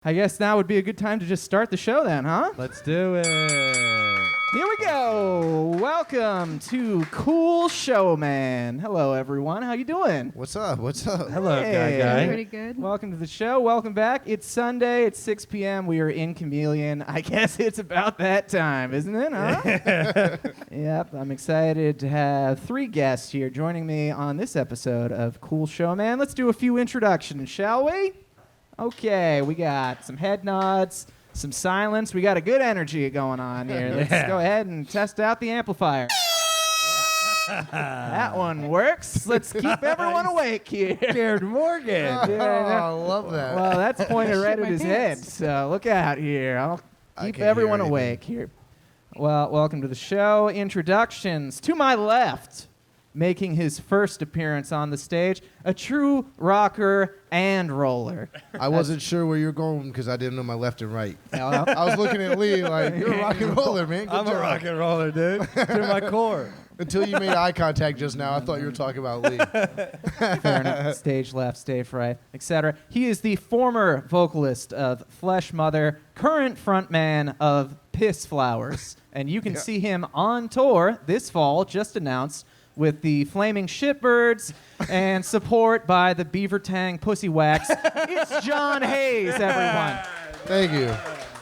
I guess now would be a good time to just start the show then, huh? Let's do it. Here we go. Welcome to Cool Showman. Hello, everyone. How you doing? What's up? Hello, Hey. guy. Pretty good. Welcome to the show. Welcome back. It's Sunday. It's 6 p.m. We are in Chameleon. I guess it's about that time, isn't it, huh? Yep. I'm excited to have three guests here joining me on this episode of Cool Showman. Let's do a few introductions, shall we? Okay, we got some head nods, some silence. We got a good energy going on here. Let's go ahead and test out the amplifier. That one works. Let's keep everyone awake here. Jared Morgan. I love that. Well, that's pointed right Shit at my his pants. head, so look out here. I'll I keep can't hear everyone anything. awake here. Well, welcome to the show. Introductions. To my left, making his first appearance on the stage, a true rocker and roller. I wasn't sure where you're going because I didn't know my left and right. Well, I was looking at Lee like, you're a rock and roller, man. Good I'm a job. rock and roller, dude. To my core. Until you made eye contact just now, I thought you were talking about Lee. fair enough. Stage left, stage right, etc. He is the former vocalist of Flesh Mother, current frontman of Piss Flowers, and you can see him on tour this fall, just announced, with the Flaming Shitbirds and support by the Beaver Tang Pussy Wax. It's John Hayes, everyone. Thank you.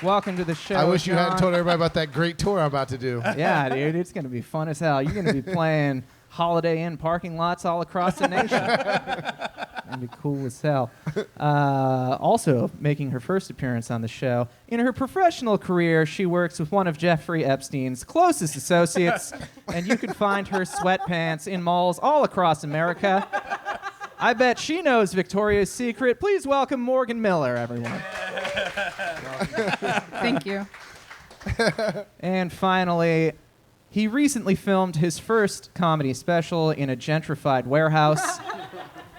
Welcome to the show. I wish you hadn't John. told everybody about that great tour I'm about to do. Yeah, dude, it's going to be fun as hell. You're going to be playing Holiday Inn parking lots all across the nation. That'd be cool as hell. Also, making her first appearance on the show. In her professional career, she works with one of Jeffrey Epstein's closest associates, and you can find her sweatpants in malls all across America. I bet she knows Victoria's Secret. Please welcome Morgan Miller, everyone. Thank you. And finally, he recently filmed his first comedy special in a gentrified warehouse.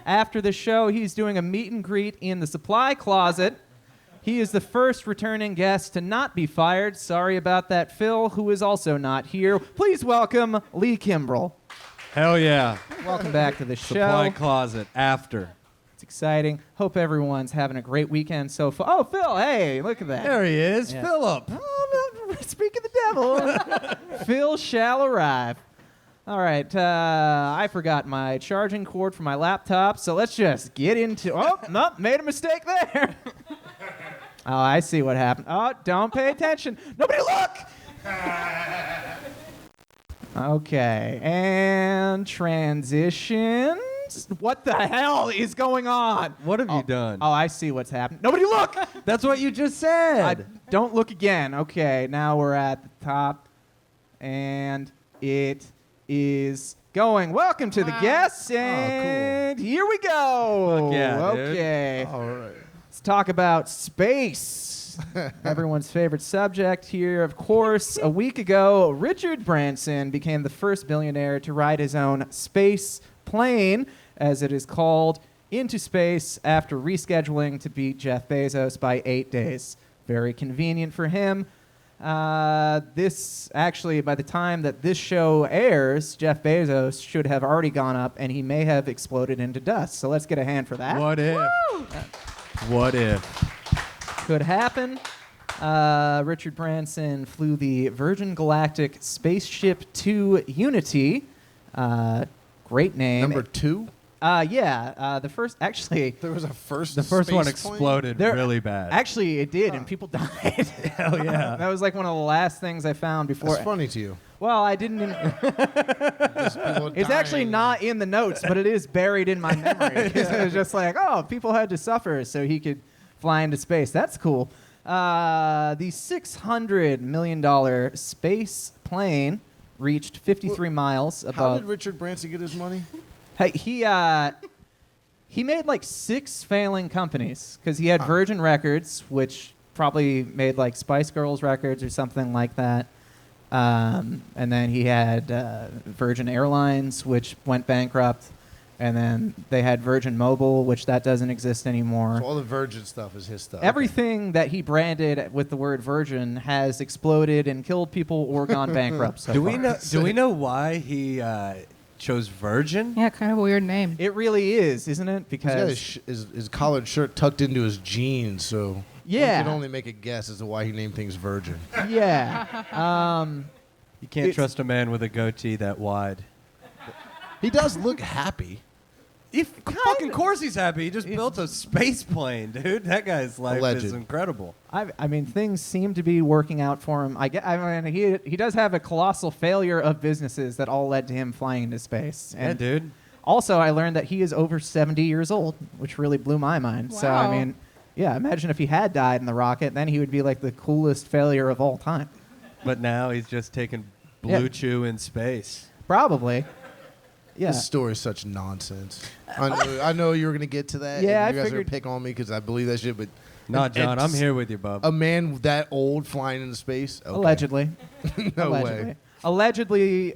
After the show, he's doing a meet and greet in the supply closet. He is the first returning guest to not be fired. Sorry about that, Phil, who is also not here. Please welcome Lee Kimbrell. Hell yeah. Welcome back to the show. Supply closet after. It's exciting. Hope everyone's having a great weekend so far. Oh, Phil, hey, look at that. There he is, Yeah. Philip. Oh, no, speak of the devil. Phil shall arrive. All right, I forgot my charging cord for my laptop, so let's just get into... Oh, no, made a mistake there. Oh, I see what happened. Oh, don't pay attention. Nobody look! Okay, and transitions. What the hell is going on? What have you done? Oh, I see what's happened. Nobody look! That's what you just said. Don't look again. Okay, now we're at the top, and it is going. Welcome to the guests, and here we go. Fuck yeah, dude. Okay, All right. let's talk about space. Everyone's favorite subject here, of course. A week ago, Richard Branson became the first billionaire to ride his own space plane, as it is called, into space after rescheduling to beat Jeff Bezos by 8 days. Very convenient for him. This actually, by the time that this show airs, Jeff Bezos should have already gone up, and he may have exploded into dust. So let's get a hand for that. What if? Woo! What if? Could happen. Richard Branson flew the Virgin Galactic Spaceship 2 Unity. Great name. Number 2? The first, actually, There was a first The first one space plane? exploded There- really bad. actually it did, and people died. Hell yeah. That was like one of the last things I found before. That's funny to you. Well, I didn't. It's actually not in the notes, but it is buried in my memory. It was just like, oh, people had to suffer so he could fly into space. That's cool. The $600 million space plane reached 53 miles How above. did Richard Branson get his money? Hey, he made like 6 failing companies because he had Virgin Records, which probably made like Spice Girls records or something like that. And then he had Virgin Airlines, which went bankrupt. And then they had Virgin Mobile, which that doesn't exist anymore. So all the Virgin stuff is his stuff. Everything that he branded with the word Virgin has exploded and killed people or gone bankrupt so Do far. we know? Do we know why he chose Virgin? Yeah, kind of a weird name. It really is, isn't it? He's got Because his collared shirt tucked into his jeans, so Yeah. one can only make a guess as to why he named things Virgin. yeah, You can't It's- trust a man with a goatee that wide. He does look happy. Fucking course he's happy. He just built a space plane, dude. That guy's life Alleged. is incredible. I mean, things seem to be working out for him. I mean, he does have a colossal failure of businesses that all led to him flying into space. Yeah, dude. Also, I learned that he is over 70 years old, which really blew my mind. So, I Wow. mean, yeah, imagine if he had died in the rocket, then he would be like the coolest failure of all time. But now he's just taking Yeah. Blue Chew in space. Probably. Yeah. This story is such nonsense. I know you were going to get to that. Yeah, and you I guys are figured- going to pick on me because I believe that shit, but No, John, I'm it's- here with you, bub. a man that old flying into space? Okay. Allegedly. No Allegedly. way. Allegedly,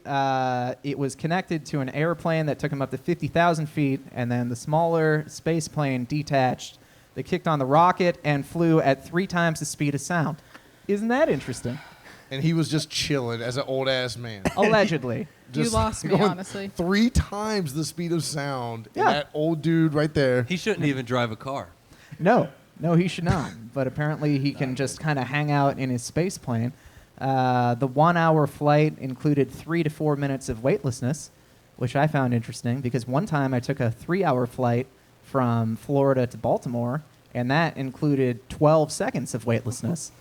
it was connected to an airplane that took him up to 50,000 feet, and then the smaller space plane detached. They kicked on the rocket and flew at 3 times the speed of sound. Isn't that interesting? And he was just chilling as an old ass man. Allegedly. You Just lost me, going honestly. 3 times the speed of sound. Yeah. And that old dude right there. He shouldn't even drive a car. No, he should not. But apparently, he can just kind of hang out in his space plane. The 1-hour flight included 3 to 4 minutes of weightlessness, which I found interesting because one time I took a 3-hour flight from Florida to Baltimore, and that included 12 seconds of weightlessness.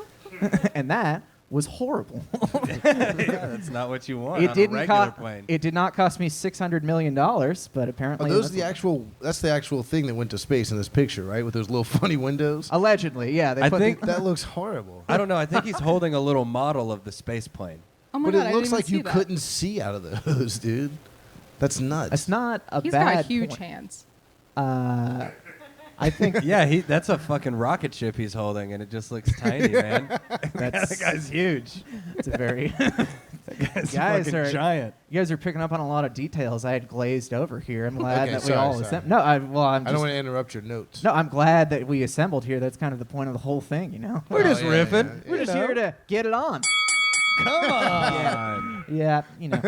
And that was horrible. Yeah, that's not what you want It on didn't a regular cost. plane. It did not cost me $600 million, but apparently Are those that's- the actual? That's the actual thing that went to space in this picture, right? With those little funny windows. allegedly. Yeah, they I put think the- That looks horrible. I don't know. I think he's holding a little model of the space plane. Oh my But god, it I looks didn't like even you see that. couldn't see out of those, dude. That's nuts. That's not a He's bad got huge point. hands. I think Yeah, that's a fucking rocket ship he's holding, and it just looks tiny, man. that's That guy's huge. it's a very Guy's Guys fucking are- giant. You guys are picking up on a lot of details I had glazed over here. I'm glad Okay, that we sorry, all sorry. assembled. No, I'm I just, don't want to interrupt your notes. no, I'm glad that we assembled here. That's kind of the point of the whole thing, you know. We're just yeah, riffing. yeah, We're yeah. just here to get it on. Come on. Yeah, you know.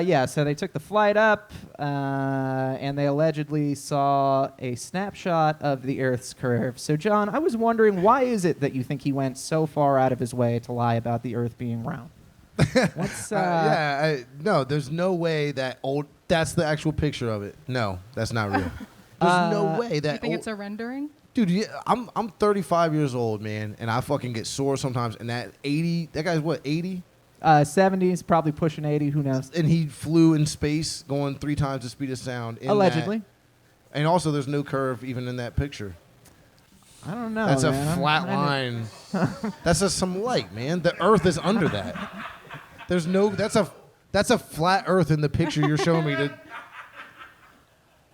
Yeah, so they took the flight up, and they allegedly saw a snapshot of the Earth's curve. So, John, I was wondering, why is it that you think he went so far out of his way to lie about the Earth being round? What's No, there's no way that old. That's the actual picture of it. No, that's not real. There's no way Do that. you think old- it's a rendering? Dude, yeah, I'm 35 years old, man, and I fucking get sore sometimes. And that 80, that guy's what, 80? 70s, probably pushing 80, who knows? And he flew in space, going 3 times the speed of sound. in Allegedly. that. And also, there's no curve even in that picture. I don't know. That's man. a I'm flat kinda- line. That's just some light, man. The Earth is under that. There's no. That's a flat Earth in the picture you're showing me.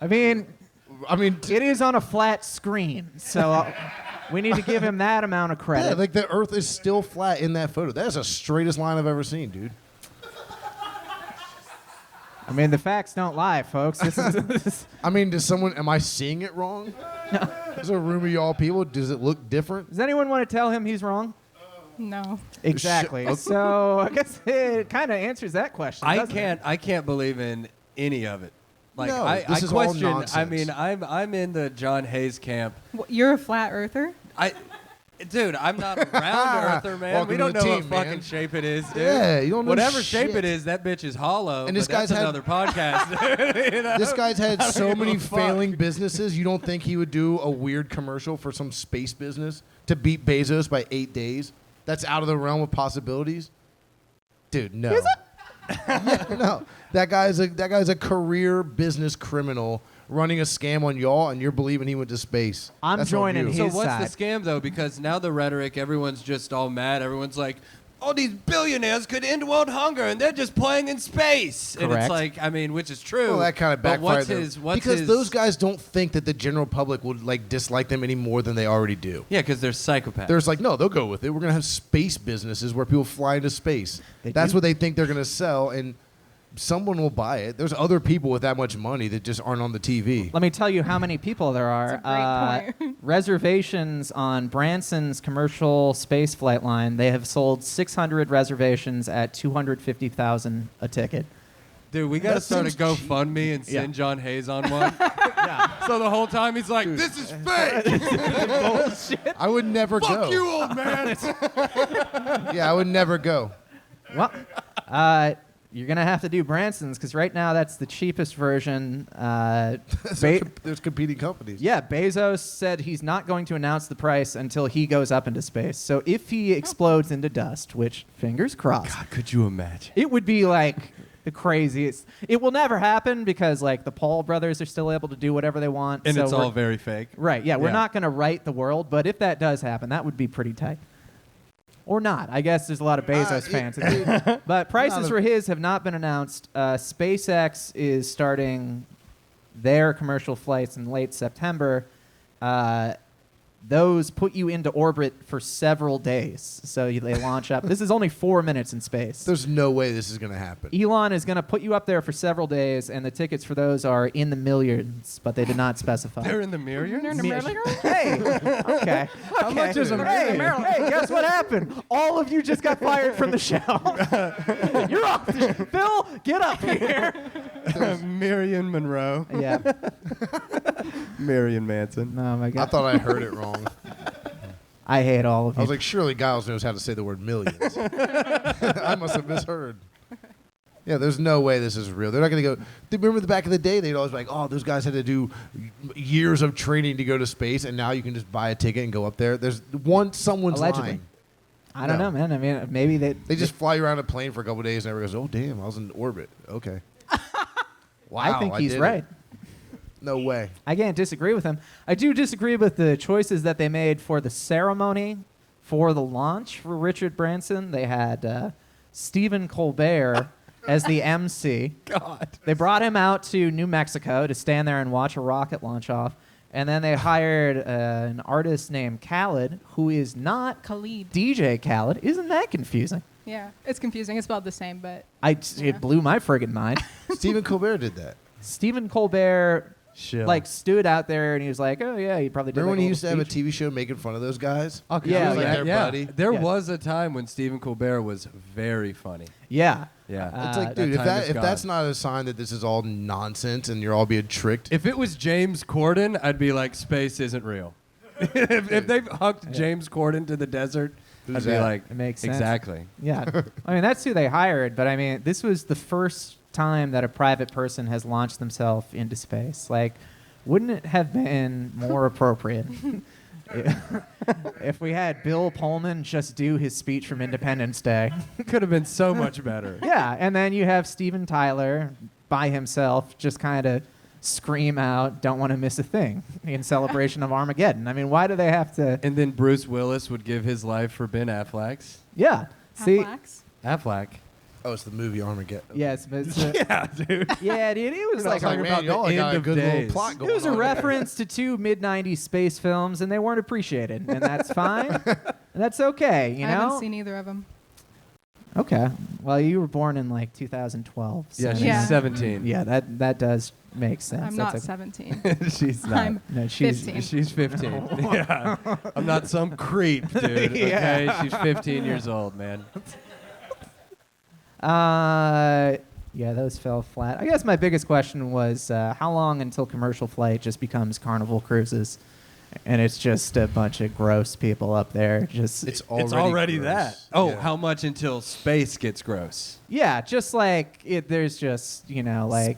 I mean, I mean, it is on a flat screen, so we need to give him that amount of credit. yeah, like the Earth is still flat in that photo. That's the straightest line I've ever seen, dude. I mean, the facts don't lie, folks. This is I mean, am I seeing it wrong? There's a room of y'all people. Does it look different? Does anyone want to tell him he's wrong? No. Exactly. okay. So I guess it kind of answers that question. doesn't it? I can't believe in any of it. Like No, I this is all question. I nonsense. mean, I'm in the John Hayes camp. You're a flat earther? Dude, I'm not a round earther, man. Welcome We to don't the know team, what fucking man. shape it is, dude. Yeah, you don't know Whatever shape shit. it is, that bitch is hollow. And this but that's guy's had- another podcast. You know? This guy's had so give many a fuck. failing businesses. You don't think he would do a weird commercial for some space business to beat Bezos by 8 days? That's out of the realm of possibilities. Dude, no. Is it? Yeah, no. That guy's a career business criminal running a scam on y'all, and you're believing he went to space. I'm That's on joining you. his So what's side. the scam though? Because now the rhetoric, everyone's just all mad. Everyone's like, "All these billionaires could end world hunger, and they're just playing in space." And Correct. it's like, I mean, which is true. Well, that kind of but backfired. what's though. his? What's because his, those guys don't think that the general public would like dislike them any more than they already do. Yeah, because they're psychopaths. There's like, no, they'll go with it. We're gonna have space businesses where people fly into space. They That's do. what they think they're gonna sell, and someone will buy it. There's other people with that much money that just aren't on the TV. Let me tell you how many people there are. That's a great point. Reservations on Branson's commercial space flight line. They have sold 600 reservations at $250,000 a ticket. Dude, we gotta That start a seems cheap. GoFundMe and send Yeah. John Hayes on one. Yeah. So the whole time he's like, "This is fake. Bullshit. I would never go. Fuck you, old man." Yeah, I would never go. Well, you're gonna have to do Branson's because right now that's the cheapest version. There's competing companies. Yeah, Bezos said he's not going to announce the price until he goes up into space. So if he explodes into dust, which fingers crossed, God, could you imagine? it would be like the craziest. It will never happen because like the Paul brothers are still able to do whatever they want. And so it's we're- all very fake. right. Yeah, we're Yeah. not going to right the world, but if that does happen, that would be pretty tight. Or not. I guess there's a lot of Bezos fans. But prices for his have not been announced. SpaceX is starting their commercial flights in late September. Those put you into orbit for several days. So they launch up. This is only 4 minutes in space. There's no way this is going to happen. Elon is going to put you up there for several days, and the tickets for those are in the millions, but they did not specify. They're in the mirror. Hey, okay. How much is a hey, million? hey, guess what happened? All of you just got fired from the show. You're off. Phil, get up here. Marion Monroe. Yeah. Marion Manson. Oh my I God. thought I heard it wrong. I hate all of you. I was like, surely Giles knows how to say the word millions. I must have misheard. Yeah, there's no way this is real. They're not going to go. Remember the back in the day, they'd always be like, oh, those guys had to do years of training to go to space, and now you can just buy a ticket and go up there. There's someone's Allegedly. lying. I don't No. know, man. I mean, maybe They just fly around a plane for a couple of days, and everyone goes, oh, damn, I was in orbit. Okay. Wow, I think he's did right. it. No way. I can't disagree with him. I do disagree with the choices that they made for the ceremony for the launch for Richard Branson. They had Stephen Colbert as the MC. God. They brought him out to New Mexico to stand there and watch a rocket launch off. And then they hired an artist named Khaled, who is not Khalid. DJ Khaled. Isn't that confusing? Yeah, it's confusing. It's spelled the same, but Yeah. It blew my friggin' mind. Stephen Colbert did that. Stephen Colbert Chill. like stood out there and he was like, "Oh yeah, he probably did." Remember like, when he a used to little have a speech." TV show making fun of those guys? Oh, Yeah, He was like yeah, their buddy. There Yeah. was a time when Stephen Colbert was very funny. Yeah. Yeah. It's like, that dude, time is if gone. that's not a sign that this is all nonsense and you're all being tricked, If it was James Corden, I'd be like, space isn't real. if they hucked James Corden to the desert, Who's I'd be that? like, It makes sense. exactly. Yeah. I mean, that's who they hired, but I mean, this was the first time that a private person has launched themselves into space. Like, wouldn't it have been more appropriate if we had Bill Pullman just do his speech from Independence Day? Could have been so much better. Yeah, and then you have Steven Tyler by himself just kind of scream out, "Don't want to miss a thing" in celebration of Armageddon. I mean, why do they have to? And then Bruce Willis would give his life for Ben Affleck's. Yeah. See, Half-lax. Affleck. oh, it's the movie Armageddon. yes, but it's Yeah, dude. yeah, dude, it was I like was like, a, man, about y'all the got end a of good little days. plot going it was a on. reference to two mid-90s space films, and they weren't appreciated, and that's fine. And that's okay, you I know. haven't seen either of them. Okay, well, you were born in like 2012. So Yeah, she's Yeah. 17. yeah, that does make sense. I'm That's not 17. She's not. I'm No, she's 15. She's 15. Yeah. I'm not some creep, dude. Okay? Yeah. She's 15 years old, man. Yeah, those fell flat. I guess my biggest question was how long until commercial flight just becomes Carnival Cruises, and it's just a bunch of gross people up there. Just It's It's already, already gross. that. Oh, Yeah. how much until space gets gross? yeah, just like there's just like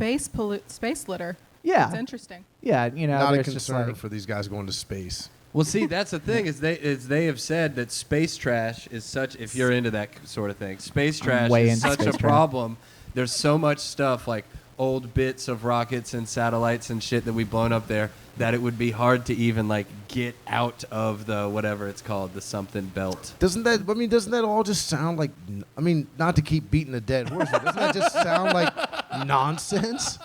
Space litter. yeah, It's interesting. yeah, Not a there's just concern like for these guys going to space. Well, see, that's the thing is they have said that space trash is such. If you're into that sort of thing, space trash way is into such space a trash. problem. There's so much stuff like old bits of rockets and satellites and shit that we've blown up there that it would be hard to even like get out of the whatever it's called, the something belt. Doesn't that all just sound like, I mean, not to keep beating a dead horse, but doesn't that just sound like nonsense?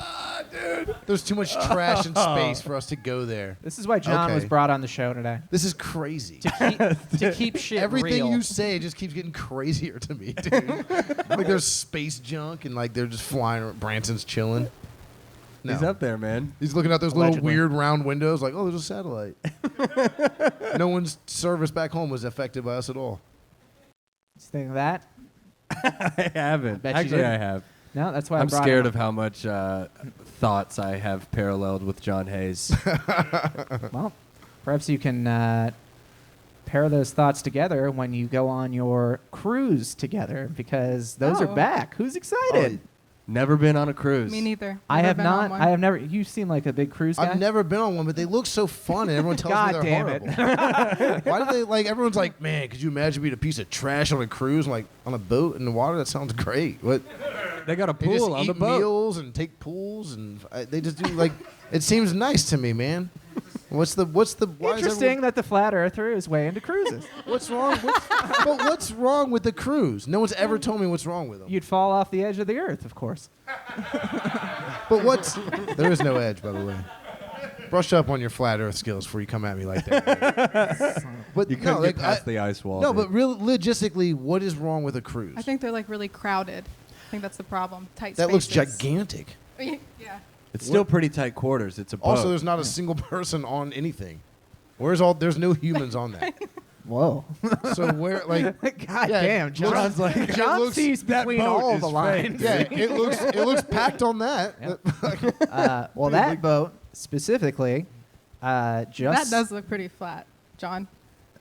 Dude. There's too much trash in space for us to go there. this is why John was Okay. brought on the show today This is crazy. to keep shit Everything real. you say just keeps getting crazier to me, dude. Like there's space junk and like they're just flying around. Branson's chilling. No. He's up there, man. He's looking out those Allegedly. little weird round windows like, oh, there's a satellite. No one's service back home was affected by us at all. Think of that? I haven't. bet you Actually, did. I have. No, that's why I'm I brought scared him of how much thoughts I have paralleled with John Hayes. up. Well, perhaps you can pair those thoughts together when you go on your cruise together, because those are Oh. back. Who's excited? Never been on a cruise. Me neither. I Never have been on not. one. I have never. You seem like a big cruise guy. I've never been on one, but they look so fun, and everyone tells God me they're damn horrible. it. Why do they like? Everyone's like, man, could you imagine being a piece of trash on a cruise, like on a boat in the water? That sounds great. What? They got a They just pool on eat the boat. meals and take pools, and they just do like. It seems nice to me, man. What's the? Why is Interesting everyone- that the flat earther is way into cruises. What's wrong? But what's wrong with the cruise? No one's ever told me what's wrong with them. You'd fall off the edge of the earth, of course. But what's? There is no edge, by the way. Brush up on your flat Earth skills before you come at me like that. But You couldn't no, get like, past the ice wall. no, dude. but real logistically, what is wrong with a cruise? I think they're like really crowded. I think that's the problem. Tight that looks spaces. gigantic. Yeah. it's still pretty tight quarters. It's a boat. Also, there's not a single person on anything. There's no humans on that. Whoa. So where, like, God Yeah, damn. it John's looks- like, it John looks- sees that between boat all is the lines. yeah, it looks packed on that. Well, that boat specifically just. That does look pretty flat, John.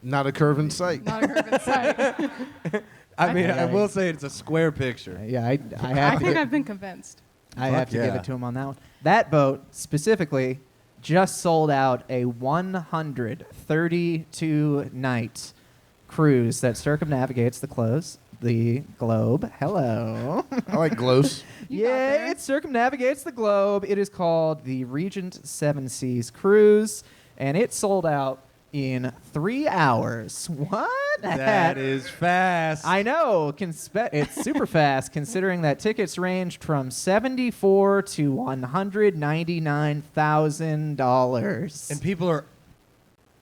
Not a curve in sight. Not a curve in sight. I mean, I Yeah. will say it's a square picture. Yeah, I I have to. think I've been convinced. I have to give yeah. it to him on that one. That boat specifically just sold out a 132 night cruise that circumnavigates the globe. Hello. I like glows. You got Yeah, there. it circumnavigates the globe. It is called the Regent Seven Seas Cruise, and it sold out in 3 hours. What? That is fast. I know. It's super fast, considering that tickets ranged from $74,000 to $199,000. And people are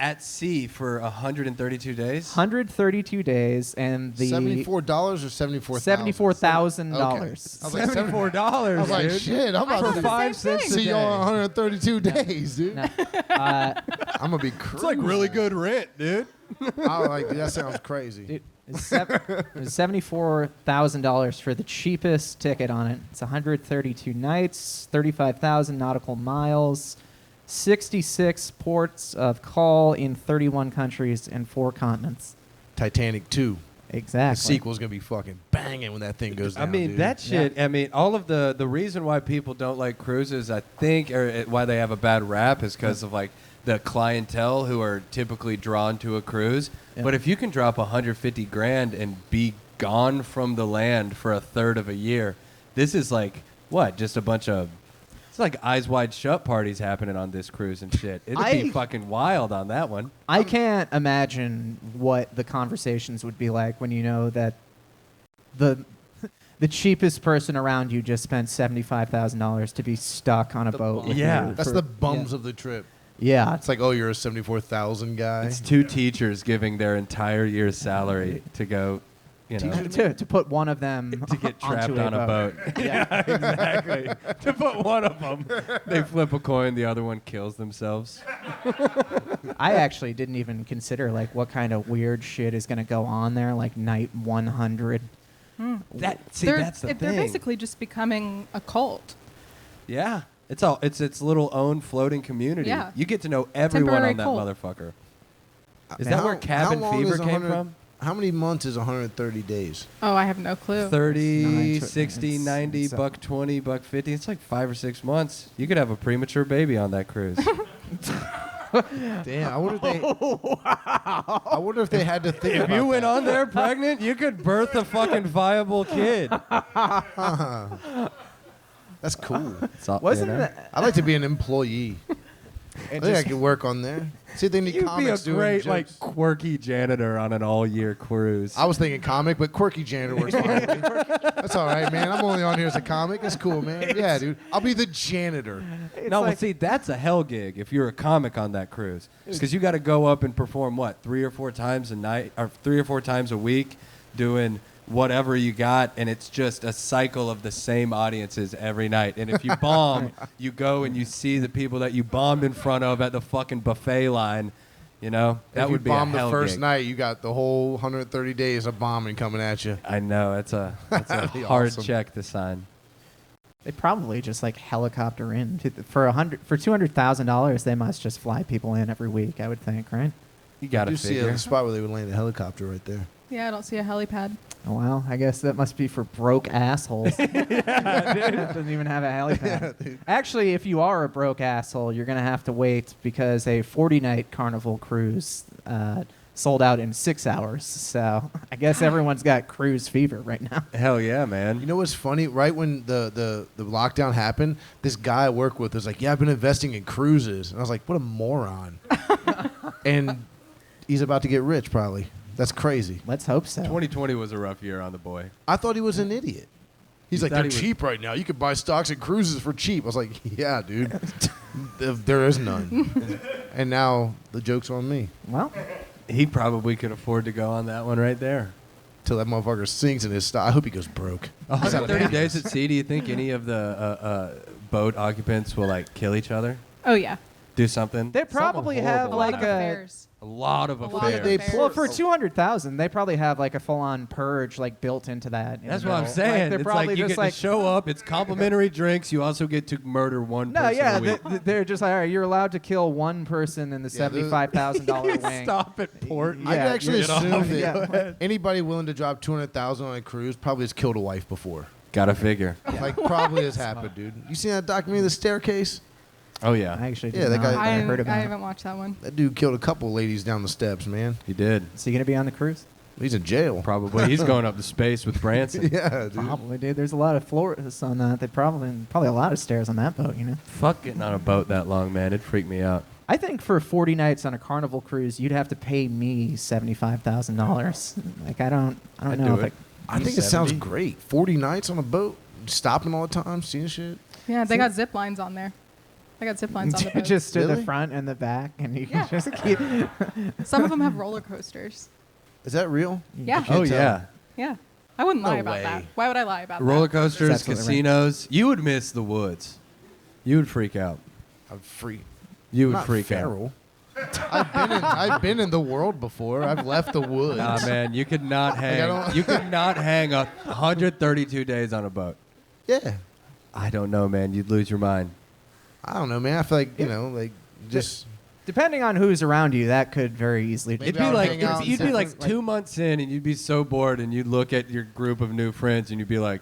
at sea for 132 days. 132 days, and the $74 or $74,000? $74,000. Okay. I was like, $74, I was like, dude. shit, I'm about For to 5 same cents thing. a see you day. on 132 days, dude. No. I'm gonna be cruising. It's like really good rent, dude. I like that. Sounds crazy. Dude, it's $74,000 for the cheapest ticket on it. It's 132 nights, 35,000 nautical miles, 66 ports of call in 31 countries and 4 continents. Titanic 2. Exactly. The sequel's gonna be fucking banging when that thing goes down. I mean, dude. that shit. I mean, all of the reason why people don't like cruises, I think, or why they have a bad rap is because of like the clientele who are typically drawn to a cruise. Yeah. But if you can drop 150 grand and be gone from the land for a third of a year, this is like what? Just a bunch of. It's like eyes wide shut parties happening on this cruise and shit. It'd be fucking wild on that one. I can't imagine what the conversations would be like when you know that the cheapest person around you just spent $75,000 to be stuck on a boat. with Yeah. you That's for- the bums of the trip. Yeah. It's like, oh, you're a 74,000 guy. It's 2 teachers giving their entire year's salary to go, you know, to put one of them to get trapped onto on a boat. Yeah. Exactly. To put one of them, they flip a coin, the other one kills themselves. I actually didn't even consider like what kind of weird shit is going to go on there, like night 100. That's They're the thing. basically just becoming a cult. Yeah, it's its little own floating community. Yeah. You get to know everyone Temporary on that cult. motherfucker. Is that where How cabin long fever is came 100 from? How many months is 130 days? Oh, I have no clue. 30, Nine to- 60, it's- 90, it's, buck 20, buck 50. It's like 5 or 6 months. You could have a premature baby on that cruise. Damn, I wonder if they. I wonder if they had to think If about you went that. on there pregnant, you could birth a fucking viable kid. That's cool. It's all- Wasn't you know? that? I'd like to be an employee. I think I could work on there. See if they need You'd be a comics doing great, like, jokes. quirky janitor on an all-year cruise. I was thinking comic, but quirky janitor works fine with me. That's all right, man. I'm only on here as a comic. That's cool, man. Yeah, dude. I'll be the janitor. No, well, see, that's a hell gig if you're a comic on that cruise, because you got to go up and perform what 3 or 4 times a night, or 3 or 4 times a week, doing whatever you got, and it's just a cycle of the same audiences every night. And if you bomb, you go and you see the people that you bombed in front of at the fucking buffet line. You know, that if would you be bomb a the hell first gig. night, you got the whole 130 days of bombing coming at you. I know that's a That'd be hard awesome. check to sign. They probably just like helicopter in for $200,000. They must just fly people in every week. I would think, right? You got You to see figure. a spot where they would land a helicopter right there. Yeah, I don't see a helipad. Oh, well, I guess that must be for broke assholes. It doesn't even have a helipad. Actually, if you are a broke asshole, you're going to have to wait because a 40-night Carnival cruise sold out in 6 hours. So I guess everyone's got cruise fever right now. Hell yeah, man. You know what's funny? Right when the lockdown happened, this guy I work with was like, yeah, I've been investing in cruises. And I was like, what a moron. And he's about to get rich, probably. That's crazy. Let's hope so. 2020 was a rough year on the boy. I thought he was an idiot. He's You like, thought they're he was- cheap right now. You could buy stocks and cruises for cheap. I was like, yeah, dude. There is none. And now the joke's on me. Well, He probably could afford to go on that one right there. Till that motherfucker sinks in his stock. I hope he goes broke. 130 days at sea. Do you think any of the boat occupants will like kill each other? Oh yeah. Do something? they probably have A like lot of affairs. A lot of A lot affairs. of They affairs. Well, for 200,000, they probably have like a full-on purge like built into that. in That's the what I'm middle. saying. Like, they're It's probably like you just get like to show up. It's complimentary drinks. You also get to murder one no, person yeah, a week. they're just like, all right, you're allowed to kill one person in the Yeah, they're- $75,000 wing. Stop at port. I Yeah, could actually get off. assume that Yeah. anybody willing to drop 200,000 on a cruise probably has killed a wife before. Gotta figure. Like, probably has happened, dude. You seen that documentary, The Staircase? Oh I yeah, actually Yeah, did that not, guy- but I heard about I it. haven't watched that one. That dude killed a couple ladies down the steps, man. he did. Is he going to be on the cruise? He's in jail. Probably. He's going up to space with Branson. Yeah, dude. Probably, dude. There's a lot of floors on that. They probably a lot of stairs on that boat, you know. Fuck getting on a boat that long, man. It'd freak me out. I think for 40 nights on a Carnival cruise, you'd have to pay me $75,000. Like I don't I'd know do if it. I think it sounds 70. great. 40 nights on a boat, stopping all the time, seeing shit. Yeah, they got zip lines on there. They got zip lines on the boat. just to the Really? front and the back, and you Yeah. can just keep. Some of them have roller coasters. Is that real? Yeah. Can't Oh tell. yeah. Yeah. I wouldn't No lie about way. that. Why would I lie about Roller that? coasters, That's what they casinos. You would miss the woods. You would freak out. I'm free. You would Not freak out. feral. I've been in the world before. I've left the woods. Nah, man, you could not I hang. don't- You could not hang 132 days on a boat. Yeah. I don't know, man. You'd lose your mind. I don't know, man. I feel like, like just Depending on who's around you, that could very easily. Maybe It'd I be would like hang out in you'd be like different, 2 months in, and you'd be so bored, and you'd look at your group of new friends, and you'd be like,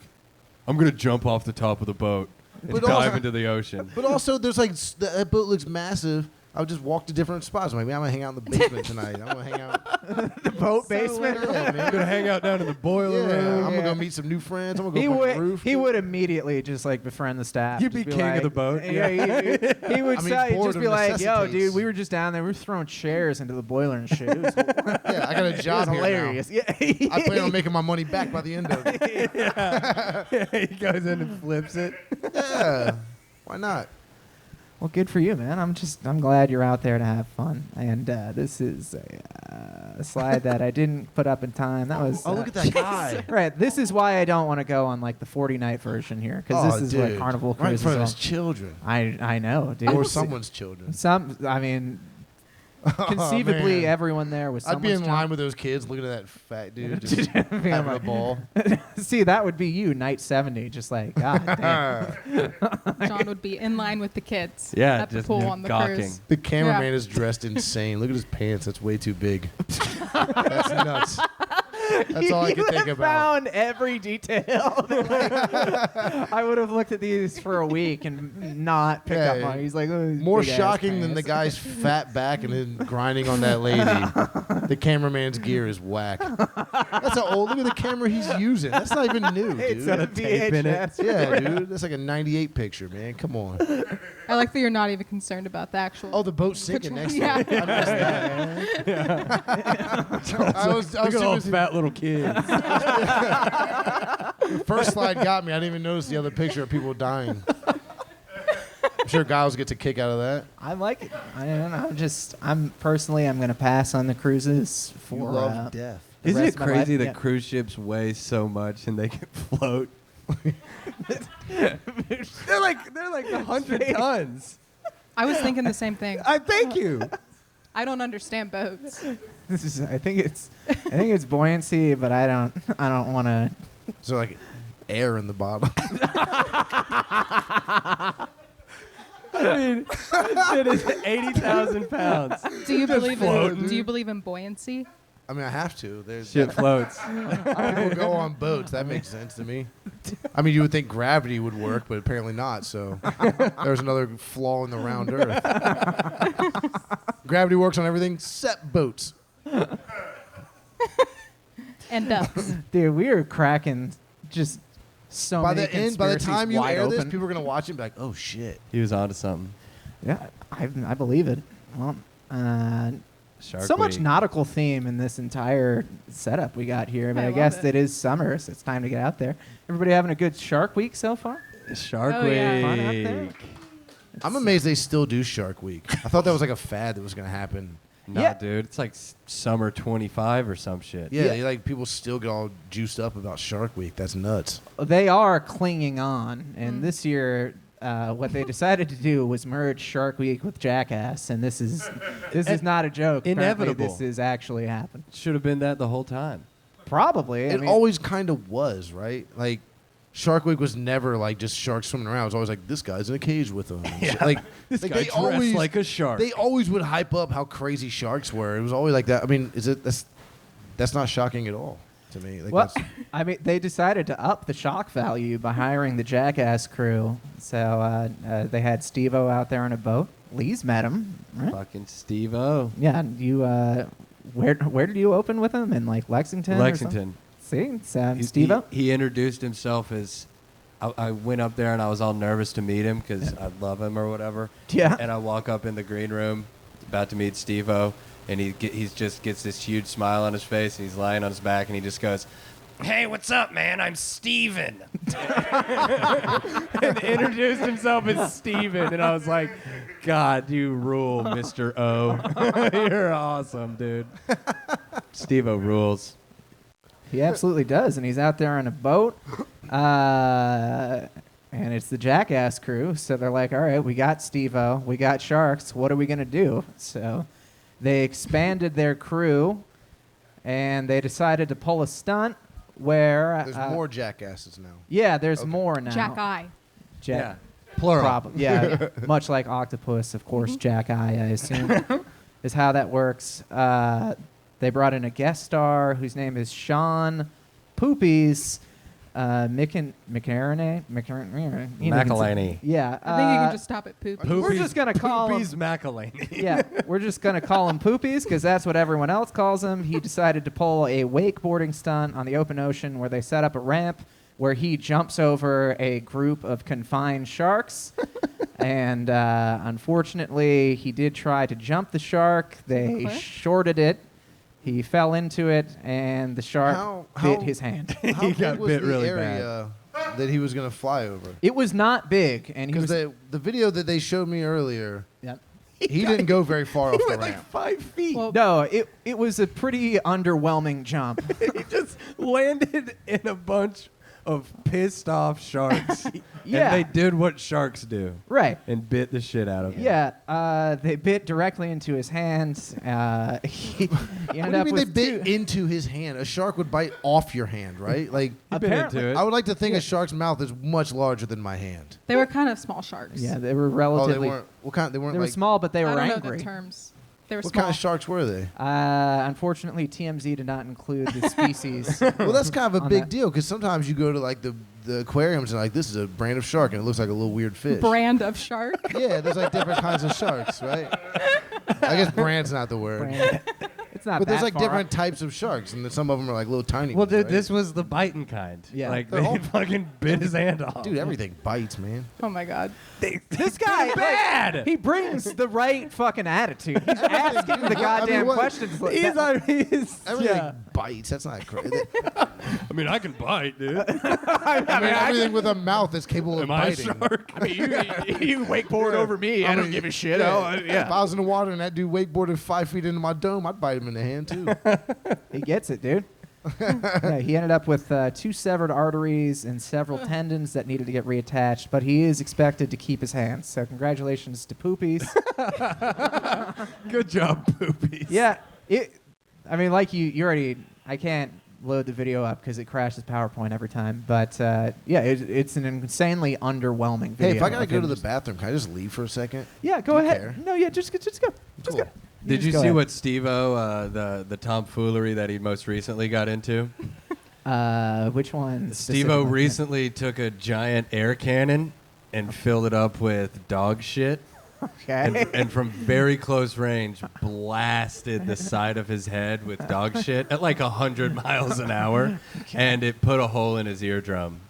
"I'm gonna jump off the top of the boat and But dive also- into the ocean." But also, there's like that boat looks massive. I would just walk to different spots. I'm like, man, I'm gonna hang out in the basement tonight. I'm gonna hang out. the boat basement. Yeah, I'm man. gonna hang out down in the boiler Yeah, room. I'm gonna go meet some new friends. I'm gonna He go up on the would. roof. He would immediately just like befriend the staff. You'd just be king of like- the boat. Yeah, he would I mean, say, just boredom be like, "Yo, necessitates. dude, we were just down there. We were throwing chairs into the boiler and shit. It was, Yeah, I got a it job was here now. hilarious. Yeah, I plan on making my money back by the end of it. He goes in and flips it. Yeah, why not? Well, good for you, man. I'm glad you're out there to have fun. And this is a slide that I didn't put up in time. That was. Oh, look at that guy. Right. This is why I don't want to go on like the 40-night version here, because this is what dude. Carnival right in Cruise front of is his children all. I know, dude. or someone's children. I mean, conceivably, man. everyone there was. I'd be in someone's line with those kids looking at that fat dude just child. having a ball. See, that would be you, night 70, just like God damn. John would be in line with the kids Yeah, at the just pool on the gawking. cruise. The cameraman Yeah. is dressed insane. Look at his pants. That's way too big. That's nuts. That's all I You can think have about. found every detail. I would have looked at these for a week and not picked Yeah, up on it. He's like, oh, these More big-ass shocking than the pants. guy's fat back and then grinding on that lady. The cameraman's gear is whack. That's an old. Look at the camera he's using. That's not even new, dude. It's a tape in it. VHS. Yeah, dude. That's like a '98 picture, man. Come on. I like that you're not even concerned about the actual. Oh, the boat's sinking next Yeah. to it. I missed that. I was Look at too all busy- fat little kids. The first slide got me. I didn't even notice the other picture of people dying. I'm sure guys get a kick out of that. I like it. I don't know. I'm going to pass on the cruises for You love death. the Isn't rest it of my life. crazy that Yeah. cruise ships weigh so much and they can float? they're like 100 tons. I was thinking the same thing. I thank you. I don't understand boats. This is, I think it's buoyancy, but I don't want to. So like, air in the bottom. I mean, that shit is 80,000 pounds. Do you believe float, in? Do you believe in buoyancy? I mean, I have to. There's Shit floats. people go on boats. That makes sense to me. I mean, you would think gravity would work, but apparently not. So there's another flaw in the round Earth. Gravity works on everything except boats. And ducks. Dude, we are cracking just so By many the end, by the conspiracies time you wide air this, open. people are gonna watch it and be like, "Oh shit!" He was onto something. Yeah, I believe it. Well, Shark so much Week. nautical theme in this entire setup we got here. I mean, I I, love guess it. it is summer, so it's time to get out there. Everybody having a good Shark Week so far? Shark Oh, Week. yeah. Fun out there? I'm amazed they still do Shark Week. I thought that was like a fad that was gonna happen. Nah, Yeah. dude. It's like summer 25 or some shit. Yeah, Yeah. They, like people still get all juiced up about Shark Week. That's nuts. They are clinging on, and Mm. this year, what they decided to do was merge Shark Week with Jackass, and this is not a joke. Apparently Inevitable. this is actually happened. Should have been that the whole time. Probably. I It mean, always kind of was, right? Like Shark Week was never like just sharks swimming around. It was always like this guy's in a cage with them. and shit. Like This like, guy they dressed always like a shark. They always would hype up how crazy sharks were. It was always like that. I mean, that's not shocking at all to me. Like well, that's, I mean, they decided to up the shock value by hiring the Jackass crew. So they had Steve-O out there on a boat. Lee's met him, right? Fucking Steve-O. Yeah, you. Where did you open with him? In like Lexington? or something? Lexington. See, it's, He- Steve-O. He introduced himself as. I went up there and I was all nervous to meet him because I love him or whatever. Yeah. And I walk up in the green room, about to meet Steve-O, and he just gets this huge smile on his face, and he's lying on his back, and he just goes, "Hey, what's up, man? I'm Steven." And introduced himself as Steven, and I was like, God, you rule, Mr. O. You're awesome, dude. Steve-O rules. He absolutely does, and he's out there on a boat. And it's the Jackass crew, so they're like, all right, we got Steve-O, we got sharks, what are we going to do? So they expanded their crew, and they decided to pull a stunt where... there's more jackasses now. Yeah, there's Okay. more now. Jack-eye. Jack. Plural. Yeah, much like octopus, of course, Jack-eye, I assume, is how that works. They brought in a guest star whose name is Sean Poopies McInerney. McElhaney. Yeah. I think you can just stop at poop. We're just gonna call him. Poopies McElhaney. Yeah, we're just gonna call him Poopies because that's what everyone else calls him. He decided to pull a wakeboarding stunt on the open ocean where they set up a ramp where he jumps over a group of confined sharks. And unfortunately, he did try to jump the shark. They Okay. shorted it. He fell into it, and the shark How- bit how- his hand. How He big got was bit the really area that he was going to fly over? It was not big, and he was. Because the video that they showed me earlier, Yep. he didn't go very far off the ramp. 5 feet. Well, No, it was a pretty underwhelming jump. He just landed in a bunch of pissed off sharks. Yeah. And they did what sharks do Right. and bit the shit out of him. Yeah, they bit directly into his hands. He What ended do you up mean they with bit two- into his hand? A shark would bite off your hand, right? Like, He bit Apparently- into it. I would like to think Yeah. a shark's mouth is much larger than my hand. they were kind of small sharks. Yeah, they were Oh, they relatively. weren't. What kind? They weren't they were like. small, but they I were don't know angry. the terms. They were What small. kind of sharks were they? Unfortunately, TMZ did not include the species. Well, that's kind of a On big that. deal because sometimes you go to like the aquariums and like this is a brand of shark and it looks like a little weird fish. Brand of shark. Yeah, there's like different kinds of sharks, right? I guess brand's not the word. Brand. It's not. But there's that like far different types of sharks, and then some of them are like little tiny. Well, ones, dude, right? this was the biting kind. Yeah. Like, They're they all- fucking bit his hand off. dude, everything bites, man. Oh my god. This guy, bad. he brings the right fucking attitude. He's asking the dude. goddamn what- questions. like He's, that. Everything bites. That's not crazy. I mean, I can bite, dude. I mean, everything with a mouth is capable of Am I a biting. shark? I mean, you wakeboard Yeah. over me. I don't give a shit. If I was in the water and that dude wakeboarded 5 feet into my dome, I'd bite him in the hand too. He gets it, dude. Yeah, he ended up with 2 severed arteries and several tendons that needed to get reattached, but he is expected to keep his hands. So congratulations to Poopies. Good job, Poopies. Yeah, I mean, like you already. I can't load the video up because it crashes PowerPoint every time. But yeah, it's an insanely underwhelming video. Hey, if I gotta of go him to the just- bathroom, can I just leave for a second? Yeah, go Do you ahead. care? No, yeah, just go. Just Cool. go. Did you just go see ahead. what Steve-O, the tomfoolery that he most recently got into? Which one? Steve-O specifically? recently took a giant air cannon and filled it up with dog shit. Okay. And from very close range, blasted the side of his head with dog shit at like 100 miles an hour, and it put a hole in his eardrum.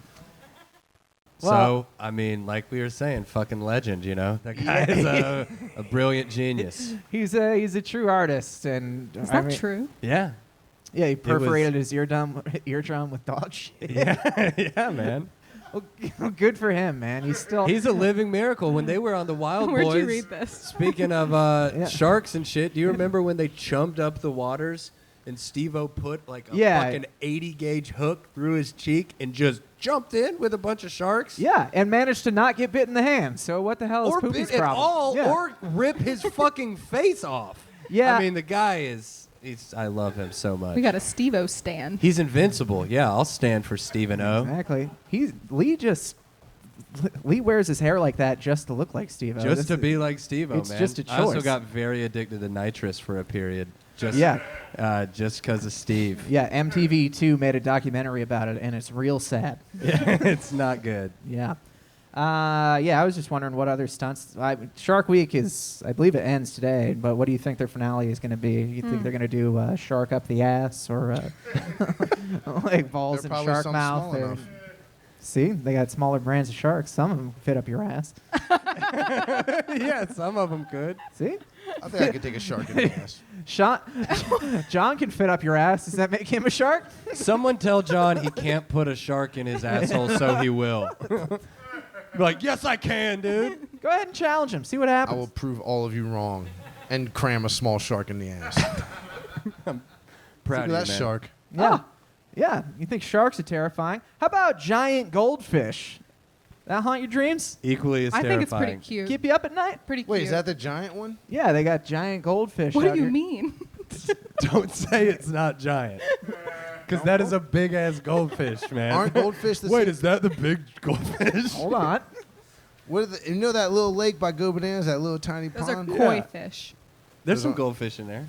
Well- So, I mean, like we were saying, fucking legend, you know? That guy is a brilliant genius. He's a true artist, and Is I that mean- true? Yeah. Yeah, he was- perforated his eardrum with dog shit. Yeah, yeah, man. Well, good for him, man. He's a living miracle. When they were on the Wild Where'd Boys, you read this? speaking of sharks and shit, do you remember when they chummed up the waters and Steve-O put like a Yeah. fucking 80 gauge hook through his cheek and just jumped in with a bunch of sharks? Yeah, and managed to not get bit in the hand. So what the hell is Or Poopy's bit at problem? all, Yeah. or rip his fucking face off. Yeah. I mean, the guy I love him so much. We got a Steve-O stan. He's invincible. Yeah, I'll stand for Stephen O. Exactly. Lee wears his hair like that just to look like Steve-O. Just to be like Steve-O, it's man. just a I also choice. got very addicted to nitrous for a period. Just because of Steve. Yeah, MTV2 made a documentary about it, and it's real sad. Yeah, it's not good. Yeah. I was just wondering what other stunts. Shark Week I believe it ends today, but what do you think their finale is going to be? You think they're going to do shark up the ass or like balls They're in probably shark some mouth? small enough. See, they got smaller brands of sharks. Some of them fit up your ass. Yeah, some of them could. See? I think I could take a shark in the ass. John can fit up your ass. Does that make him a shark? Someone tell John he can't put a shark in his asshole, so he will. Be like, yes, I can, dude. Go ahead and challenge him. See what I happens. will prove all of you wrong and cram a small shark in the ass. Proud Look at of you, that man. shark. Yeah. Yeah. You think sharks are terrifying? How about giant goldfish? That haunt your dreams? Equally as I terrifying. think it's pretty cute. Keep you up at night? Pretty cute. Wait, is that the giant one? Yeah, they got giant goldfish. What out do you here. mean? Don't say it's not giant. Because that is a big-ass goldfish, man. Aren't goldfish the Wait, same? is that the big goldfish? Hold on. What are you know that little lake by Go Bananas, that little tiny Those are pond? koi Yeah. fish. There's some Those goldfish in there.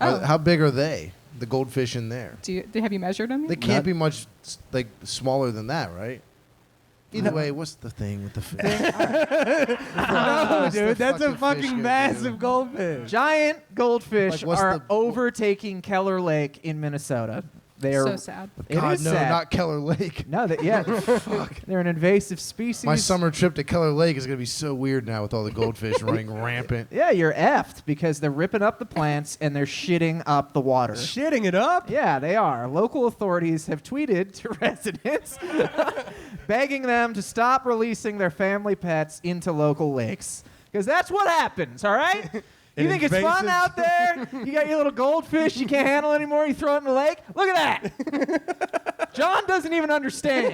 Oh. How big are they? The goldfish in there. Have you measured them? They yet? can't be much like smaller than that, right? Either way, what's the thing with the fish? No, That's the dude, that's a fucking fish fucking gonna massive do? goldfish. Giant goldfish Like, what's are the- overtaking Keller Lake in Minnesota. They are So sad. It God, is no, sad. not Keller Lake. No, they're an invasive species. My summer trip to Keller Lake is going to be so weird now with all the goldfish running rampant. Yeah, you're effed because they're ripping up the plants and they're shitting up the water. Shitting it up? Yeah, they are. Local authorities have tweeted to residents begging them to stop releasing their family pets into local lakes. Because that's what happens, all right? You think it's fun invasive- out there? You got your little goldfish you can't handle anymore, you throw it in the lake? Look at that. John doesn't even understand.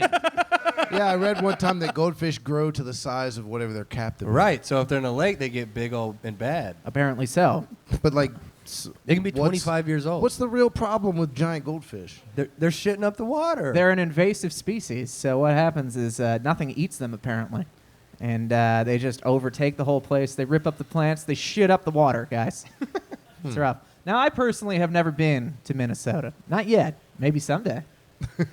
Yeah, I read one time that goldfish grow to the size of whatever they're captive. Right, so if they're in a lake, they get big old and bad. Apparently so. But like, They can be What's- 25 years old. what's the real problem with giant goldfish? They're shitting up the water. They're an invasive species, so what happens is nothing eats them, apparently. And they just overtake the whole place. They rip up the plants. They shit up the water, guys. It's rough. Now, I personally have never been to Minnesota. Not yet. Maybe someday.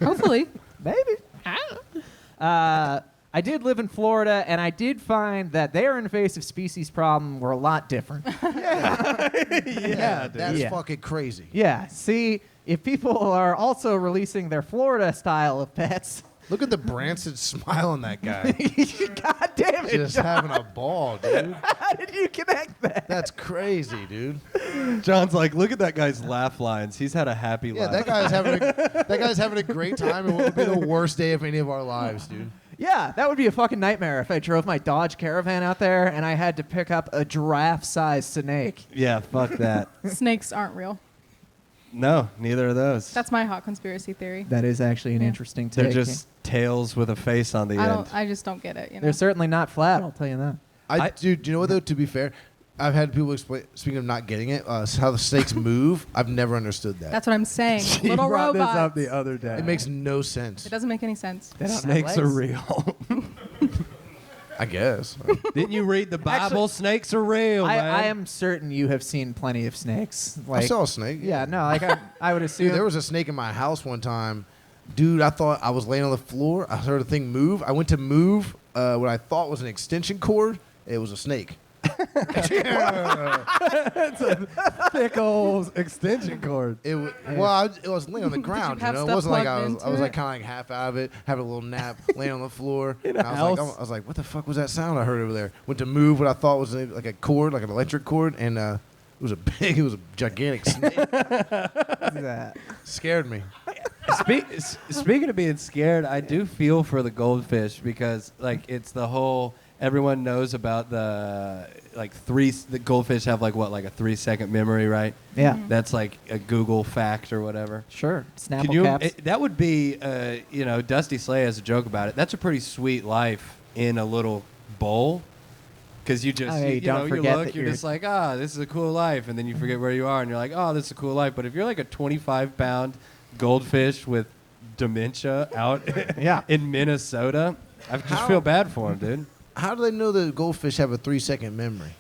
Hopefully. Maybe. I don't know. I did live in Florida, and I did find that their invasive species problem were a lot different. Yeah, dude. that's Yeah. fucking crazy. Yeah. See, if people are also releasing their Florida style of pets, Look at the Branson smile on that guy. God damn it, Just John. having a ball, dude. How did you connect that? That's crazy, dude. John's like, look at that guy's laugh lines. He's had a happy Yeah, life. that guy's having a great time, and what would be the worst day of any of our lives, dude? Yeah, that would be a fucking nightmare if I drove my Dodge Caravan out there and I had to pick up a giraffe-sized snake. Yeah, fuck that. Snakes aren't real. No, neither of those. That's my hot conspiracy theory. That is actually an Yeah. interesting take. They're just tails with a face on the end. I just don't get it. You know? They're certainly not flat, I'll tell you that. Dude, do you know what though? To be fair, I've had people explain. Speaking of not getting it, how the snakes move. I've never understood that. That's what I'm saying. She Little brought robots. this up the other day. It makes no sense. It doesn't make any sense. They don't have Snakes are legs. real. I guess. Didn't you read the Bible? Actually, Snakes are real, man. I am certain you have seen plenty of snakes. Like, I saw a snake. yeah, no, like I would assume. Dude, there was a snake in my house one time. Dude, I thought I was laying on the floor. I heard a thing move. I went to move what I thought was an extension cord. It was a snake. It's a thick old extension cord. It was laying on the ground. have It stuff wasn't like plugged I was into like it? kind of like half out of it, having a little nap, laying on the floor. In a And I house? was like, what the fuck was that sound I heard over there? Went to move what I thought was like a cord, like an electric cord, and it was a gigantic snake. that. Scared me. Speaking of being scared, I do feel for the goldfish because like it's the whole everyone knows about the goldfish have like a 3-second memory, right? Yeah, That's like a Google fact or whatever. sure. Snapple Can you? caps. That would be, Dusty Slay has a joke about it. That's a pretty sweet life in a little bowl, because you just Oh, yeah, you don't you forget look, that you're you're- just like, this is a cool life, and then you forget where you are, and you're like, this is a cool life. But if you're like a 25-pound goldfish with dementia out Yeah. in Minnesota, I just How- feel bad for him, dude. How do they know that goldfish have a 3-second memory?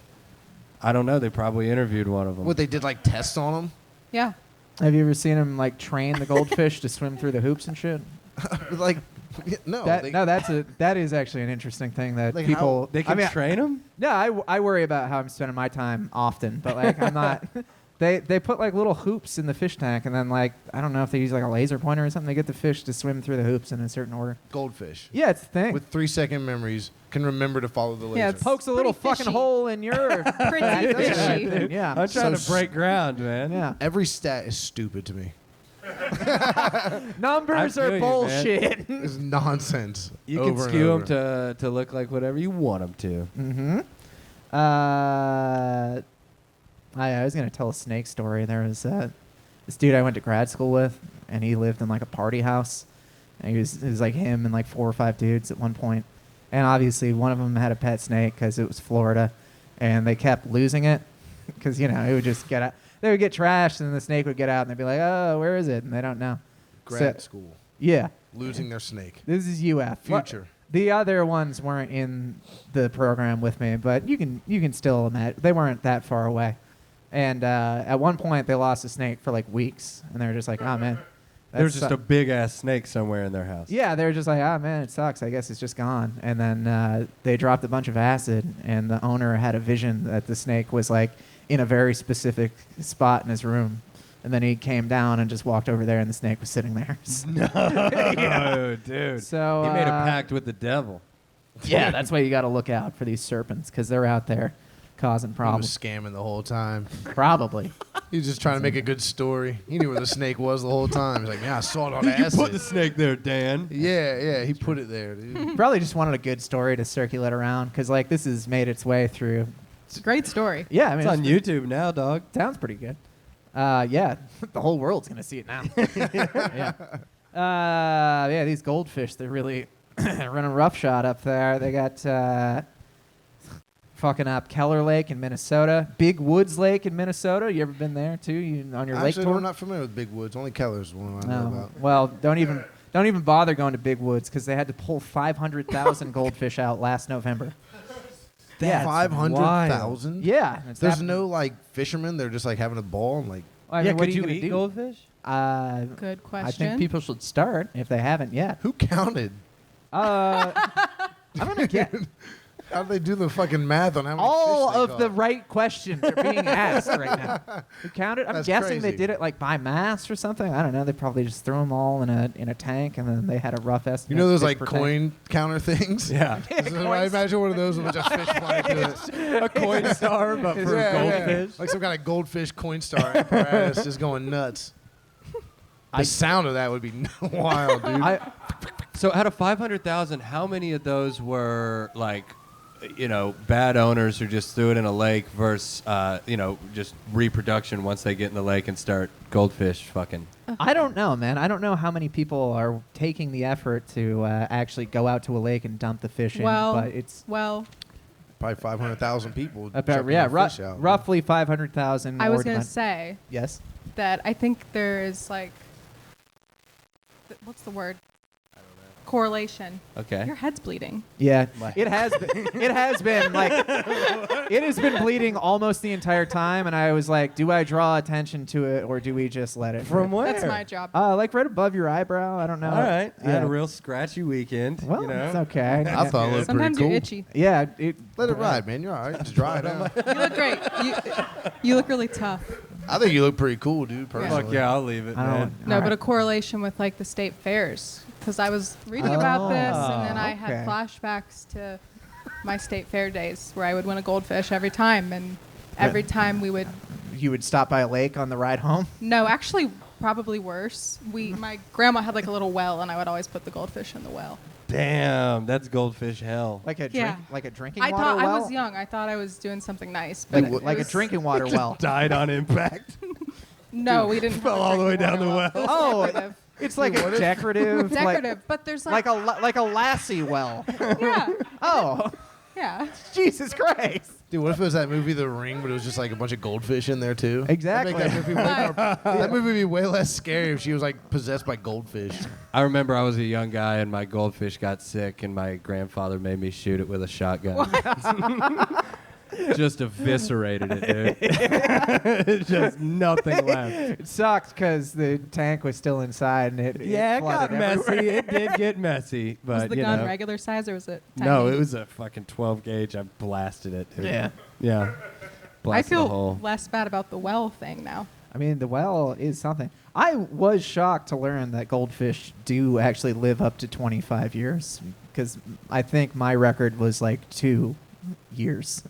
I don't know. They probably interviewed one of them. What, they did like tests on them? Yeah. Have you ever seen him like train the goldfish to swim through the hoops and shit? Like, no. That is actually an interesting thing that Like people. They can train them? No, I worry about how I'm spending my time often, but like I'm not. They put like little hoops in the fish tank, and then like I don't know if they use like a laser pointer or something. They get the fish to swim through the hoops in a certain order. Goldfish. Yeah, it's a thing. With 3-second memories can remember to follow the laser. Yeah, it's Pokes a little pretty fucking fishy. hole in your. Pretty That's fishy. a thing, yeah. I'm trying So to break ground, man. Yeah. Every stat is stupid to me. Numbers I feel are you, bullshit. It's nonsense. You over can and skew over. them to look like whatever you want them to. Mm-hmm. I was gonna tell a snake story. There was this dude I went to grad school with, and he lived in like a party house. And it was like him and like 4 or 5 dudes at one point. And obviously one of them had a pet snake because it was Florida, and they kept losing it because it would just get out. They would get trashed, and the snake would get out, and they'd be like, "Oh, where is it?" And they don't know. Grad So- school. Yeah, Losing their snake. this is UF. Future. The other ones weren't in the program with me, but you can still imagine they weren't that far away. And at one point, they lost a snake for like weeks, and they were just like, "Oh man." There's that just su-" a big ass snake somewhere in their house. Yeah, they were just like, "Ah man, it sucks. I guess it's just gone." And then they dropped a bunch of acid, and the owner had a vision that the snake was like in a very specific spot in his room. And then he came down and just walked over there, and the snake was sitting there. Oh, dude. So He made a pact with the devil. Yeah, that's why you got to look out for these serpents, because they're out there causing He was problems. scamming the whole time. Probably. He was just trying to make a good story. He knew where the snake was the whole time. He's like, "Yeah, I saw it on You acid." put the snake there, Dan. Yeah, he put it there, dude. Probably just wanted a good story to circulate around, because like this has made its way through. It's a great story. Yeah, I mean, It's on YouTube now, dog. Sounds pretty good. Yeah, the whole world's gonna see it now. Yeah. Yeah, these goldfish, they're really running roughshod up there. They got fucking up Keller Lake in Minnesota, Big Woods Lake in Minnesota. You ever been there too? You on your lake Actually, tour? I'm not familiar with Big Woods. Only Keller's one I know No. about. Well, don't even bother going to Big Woods, because they had to pull 500,000 goldfish out last November. Yeah, it's 500,000? Yeah, it's There's happening. no like fishermen. They're just like having a ball and like. I mean, what are you gonna eat do? goldfish? Good question. I think people should start if they haven't yet. Who counted? I'm gonna get How do they do the fucking math on how many all fish they of the caught? right questions are being asked right now. Who counted? I'm That's guessing they crazy. did it like by mass or something. I don't know. They probably just threw them all in a tank, and then they had a rough estimate. You know those fish like per tank. coin counter things? Yeah. So I imagine one of those with a bunch of fish flying through it. A coin star, but for goldfish. Like some kind of goldfish coin star apparatus just going nuts. The sound of that would be wild, dude. So out of 500,000, how many of those were like, bad owners who just threw it in a lake versus, just reproduction once they get in the lake and start goldfish fucking? I don't know, man. I don't know how many people are taking the effort to actually go out to a lake and dump the fish in. Well, But it's Probably 500,000 people. About, checking yeah, our fish out. roughly 500,000. I was or going to demand- say Yes. that I think there is like, what's the word? Correlation. Okay. Your head's bleeding. Yeah, it has. It has been like it has been bleeding almost the entire time, and I was like, do I draw attention to it or do we just let it? From where? That's my job. Like right above your eyebrow. I don't know. All right. I had Yeah. a real scratchy weekend. Well, you know? it's okay. I thought it looked Sometimes pretty you're cool. itchy. Yeah. Let it ride, man. You're all right. Just dry it out. You look great. You look really tough. I think you look pretty cool, dude, personally. Fuck yeah, I'll leave it, I man. don't. No, all but a right. correlation with like the state fairs, because I was reading about this, and then I okay. had flashbacks to my state fair days where I would win a goldfish every time, and every time we would. You would stop by a lake on the ride home. No, actually, probably worse. My grandma had like a little well, and I would always put the goldfish in the well. Damn, that's goldfish hell. Like a Yeah. drinking I water thought well. I was young. I thought I was doing something nice, but Like, it like a was- drinking water well. Died on impact. No, we didn't. Fell have a all the way drinking down the water well. It was Oh, decorative. It's like a decorative. Decorative, but there's Like like a lassie well. yeah, Oh, yeah. Jesus Christ. Dude, what if it was that movie The Ring, but it was just like a bunch of goldfish in there too? Exactly. That'd make that movie way more, that movie would be way less scary if she was like possessed by goldfish. I remember I was a young guy and my goldfish got sick and my grandfather made me shoot it with a shotgun. Just eviscerated it, dude. Just nothing left. It sucked because the tank was still inside and it Yeah, it got flooded messy. everywhere. It did get messy, but Was the you gun know. regular size or was it tiny? No, it was a fucking 12 gauge. I blasted it. Dude. Yeah. Yeah. I Blasted the feel hole. less bad about the well thing now. I mean, the well is something. I was shocked to learn that goldfish do actually live up to 25 years because I think my record was like 2 years.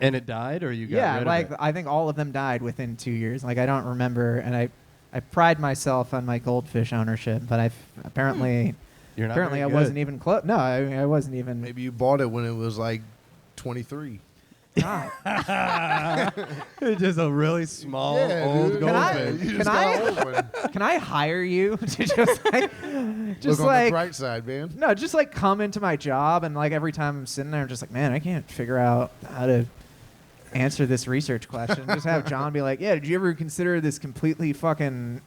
And it died, or you got Yeah, rid like of it? I think all of them died within 2 years. Like I don't remember, and I pride myself on my goldfish ownership, but apparently You're not apparently I very wasn't good. even close. No, I wasn't even. Maybe you bought it when it was like 23. God. It's just a really small Yeah, old dude. Can I- goldfish. You Can just I- got old one. Can I hire you to just like, Look just on the like, bright side, man. no, just like come into my job and like every time I'm sitting there, I'm just like, man, I can't figure out how to answer this research question. Just have John be like, yeah, did you ever consider this completely fucking?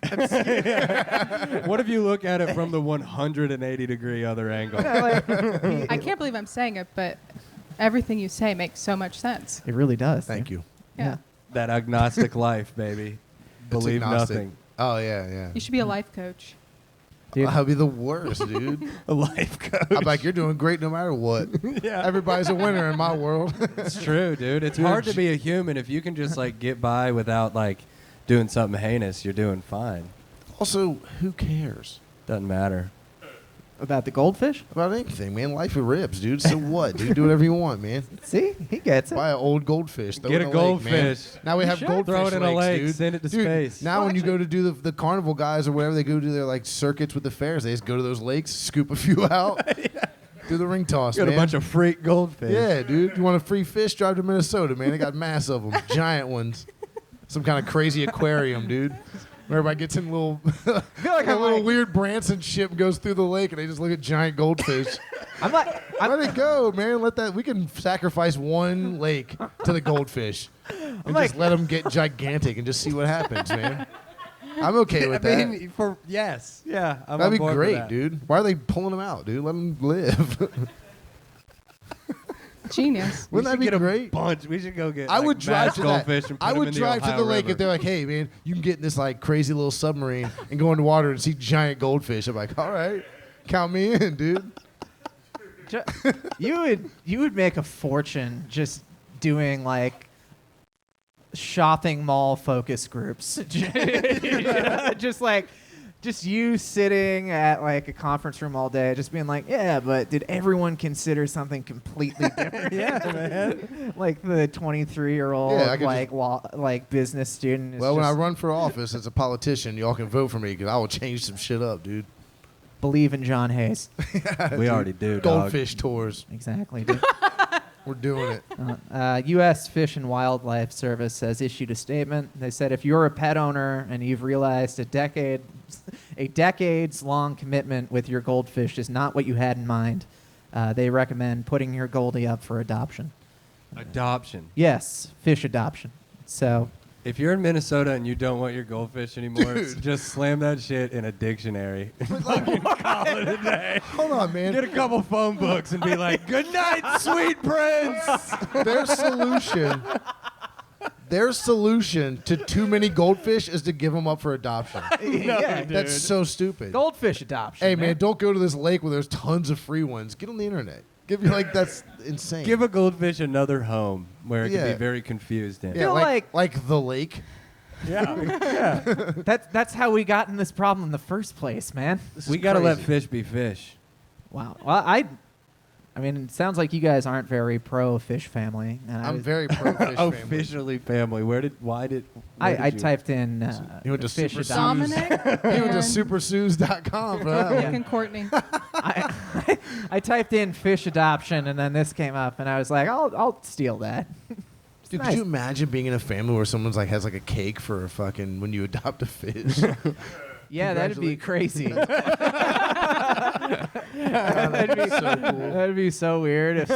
What if you look at it from the 180 degree other angle? I can't believe I'm saying it, but everything you say makes so much sense. It really does. Thank you. Yeah. That agnostic life, baby. Believe agnostic. nothing. Oh, yeah. You should be a life coach. Dude. I'll be the worst, dude. A life coach. I'm like, you're doing great no matter what. Yeah. Everybody's a winner in my world. It's true, dude. It's Dude, hard to be a human if you can just like get by without like doing something heinous. You're doing fine. Also, who cares Doesn't matter. About the goldfish? about anything, man? Life of ribs, dude. So what, dude? Do whatever you want, man. See, he gets it. Buy an old goldfish. Throw Get it in a lake, man. goldfish. Now we have should. goldfish Throw it in a lakes, lake, dude. send it to Dude, space. Now Well, when you actually- go to do the carnival guys or wherever they go do their like circuits with the fairs, they just go to those lakes, scoop a few out, do the ring toss, Got man. a bunch of freak goldfish. Yeah, dude. You want a free fish? Drive to Minnesota, man. They got mass of them, giant ones. Some kind of crazy aquarium, dude. Where everybody gets in little, like a little weird Branson ship goes through the lake, and they just look at giant goldfish. I'm like, Let it go, man. Let that. We can sacrifice one lake to the goldfish, and like- just let them get gigantic, and just see what happens, man. I'm okay with I that. mean, for yes, yeah, I'm That'd on be board for great, that. dude. Why are they pulling them out, dude? Let them live. Genius. Wouldn't that be Get a great? bunch. We should go get. I like, would drive mass to that. goldfish and put I them would in drive to Ohio the lake River. if they're like, "Hey, man, you can get in this like crazy little submarine and go into water and see giant goldfish." I'm like, "All right, count me in, dude." you would make a fortune just doing like shopping mall focus groups. Just you sitting at like a conference room all day, just being like, yeah, but did everyone consider something completely different? Yeah, man. Like the 23-year-old Yeah, I could like business student. Is Well, when I just run for office as a politician, y'all can vote for me because I will change some shit up, dude. believe in John Hayes. We already do, dog. Goldfish tours. Exactly. Dude. We're doing it. U.S. Fish and Wildlife Service has issued a statement. They said if you're a pet owner and you've realized a decades-long commitment with your goldfish is not what you had in mind, they recommend putting your goldie up for adoption. Adoption. Yes, fish adoption. So If you're in Minnesota and you don't want your goldfish anymore, just slam that shit in a dictionary. Call it a day. Hold on, man. Get a couple phone books and be like, "Good night, sweet prince." Their solution to too many goldfish is to give them up for adoption. yeah, That's so stupid. goldfish adoption. Hey, man, don't go to this lake where there's tons of free ones. Get on the internet. That's insane. Give a goldfish another home where it can Yeah. be very confused in. yeah, feel like the lake. Yeah. That's how we got in this problem in the first place, man. We got to let crazy. fish be fish. Wow. Well, I mean, it sounds like you guys aren't very pro fish family. And I'm very pro fish family. Officially family. Why did I you- typed in You went to fish Super adoption. Dominic He went to and supersues.com for that Nick one. and Courtney. I typed in fish adoption, and then this came up, and I was like, I'll steal that. It's Dude, nice. could you imagine being in a family where someone's like has like a cake for a fucking when you adopt a fish? Yeah, that'd be crazy. That'd be so weird if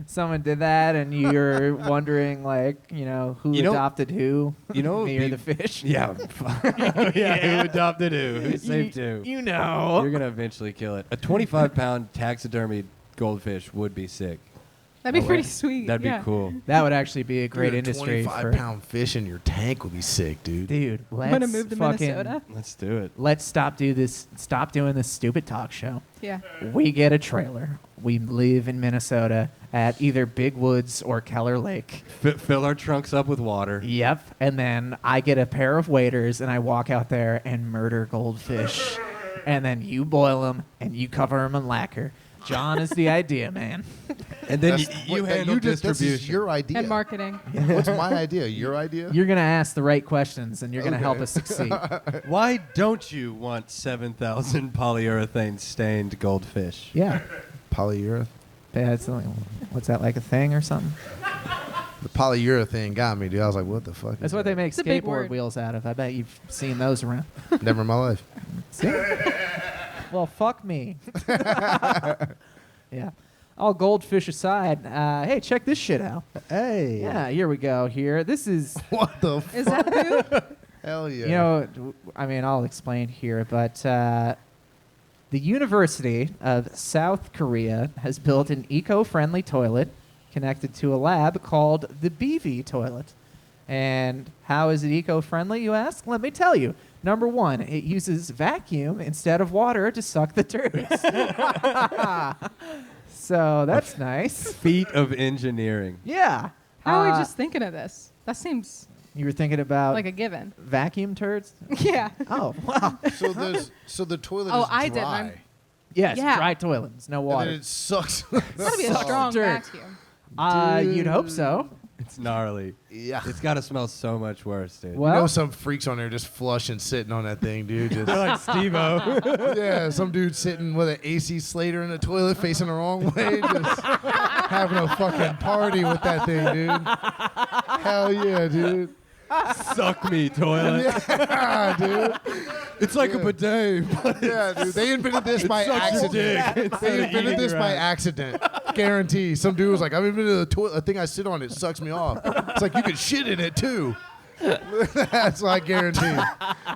someone did that, and you're wondering, like, who You know- adopted who. You know, Me or the fish. Yeah. Who adopted who? Who saved who? You know. You're gonna eventually kill it. A 25-pound taxidermied goldfish would be sick. That'd be pretty sweet. That'd yeah. be cool. That would actually be a great Dude, industry. 25-pound fish in your tank would be sick, dude. Dude, I'm gonna let's move to fucking Minnesota. Let's do it. let's stop doing this stupid talk show. Yeah. We get a trailer. We live in Minnesota at either Big Woods or Keller Lake. Fill our trunks up with water. Yep. And then I get a pair of waders and I walk out there and murder goldfish. And then you boil them and you cover them in lacquer. John is the idea, man. And then That's- you wait, handle this distribution. is your idea. And marketing. What's my idea? Your idea? You're going to ask the right questions and you're going to help Okay. us succeed. Why don't you want 7,000 polyurethane stained goldfish? Yeah. Polyurethane. That's like, what's that, like a thing or something? The polyurethane got me, dude. I was like, what the fuck? That's is what they that? make It's a big skateboard word. wheels out of. I bet you've seen those around. Never in my life. See? Well, fuck me. Yeah. All goldfish aside, hey, check this shit out. Hey. Yeah, here we go. Here, this is, What the fuck? Is that poop? Hell yeah. I mean, I'll explain here, but the University of South Korea has built an eco-friendly toilet connected to a lab called the BV toilet. And how is it eco-friendly, you ask? Let me tell you. Number one, it uses vacuum instead of water to suck the turds. So that's nice. Feat of engineering. Yeah. How are we just thinking of this? That seems You were thinking about like a given. vacuum turds? Yeah. Oh, wow. So the toilet Oh, is I dry. didn't. Yes, Yeah. dry toilet. There's no And water. then it sucks. It's gotta be a Sucks strong dirt. vacuum. You'd hope so. It's gnarly. yeah. It's got to smell so much worse, dude. Well, You know some freaks on there just flushing, sitting on that thing, dude. Just, like Steve-O. yeah, some dude sitting with an AC Slater in the toilet facing the wrong way, just having a fucking party with that thing, dude. Hell yeah, dude. Suck me, toilet. Yeah, dude. It's like a bidet. But Yeah, dude. They invented this by sucks your dick. accident. Instead They of invented eating this your by ass. accident. Guarantee. Some dude was like, I've invented a toilet. A thing I sit on, it sucks me off. It's like you could shit in it too. That's like guaranteed.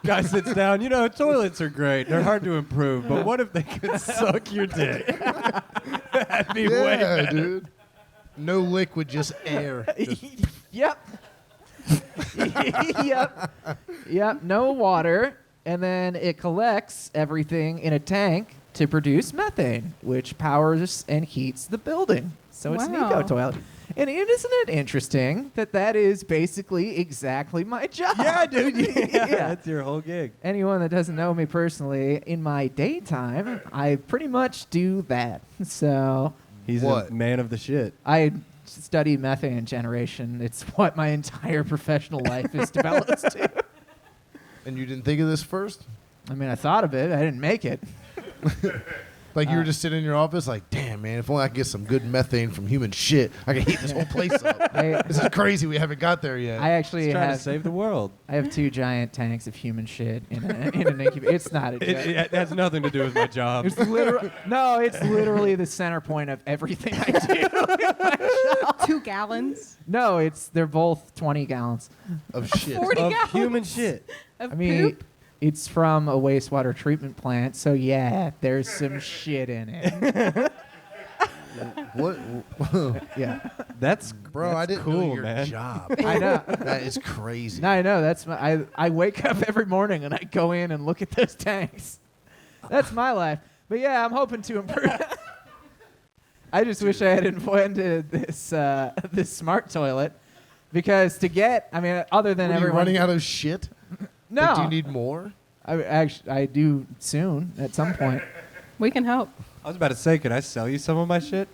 Guy sits down. You know, toilets are great. They're hard to improve. But what if they could suck your dick? That'd be way Yeah, better. dude. No liquid, just air. Just yep. Yep. No water. And then it collects everything in a tank to produce methane, which powers and heats the building. So it's an Wow. eco toilet. And isn't it interesting that is basically exactly my job? Yeah, dude. Yeah, Yeah. that's your whole gig. Anyone that doesn't know me personally, in my daytime, I pretty much do that. So He's What? a man of the shit. I study methane generation. It's what my entire professional life is developed to. And you didn't think of this first? I mean, I thought of it. I didn't make it. Like you were just sitting in your office, like, damn, man, if only I could get some good methane from human shit, I could heat this whole place up. This is crazy. We haven't got there yet. I actually Trying to have save the world. I have 2 giant tanks of human shit in an incubator. It's not a joke. It has nothing to do with my job. It's literally the center point of everything I do. 2 gallons No, they're both 20 gallons. of shit. 40 of gallons human shit. of I mean, poop. it's from a wastewater treatment plant, so yeah, there's some shit in it. What? Yeah, That's Bro, I didn't cool, know your man. job. I know. That is crazy. No, I know. That's I wake up every morning and I go in and look at those tanks. That's my life. But yeah, I'm hoping to improve. I just wish I had invented this smart toilet, because other than What, are you everyone running out of shit? No, Like, do you need more? I do soon at some point. We can help. I was about to say, could I sell you some of my shit?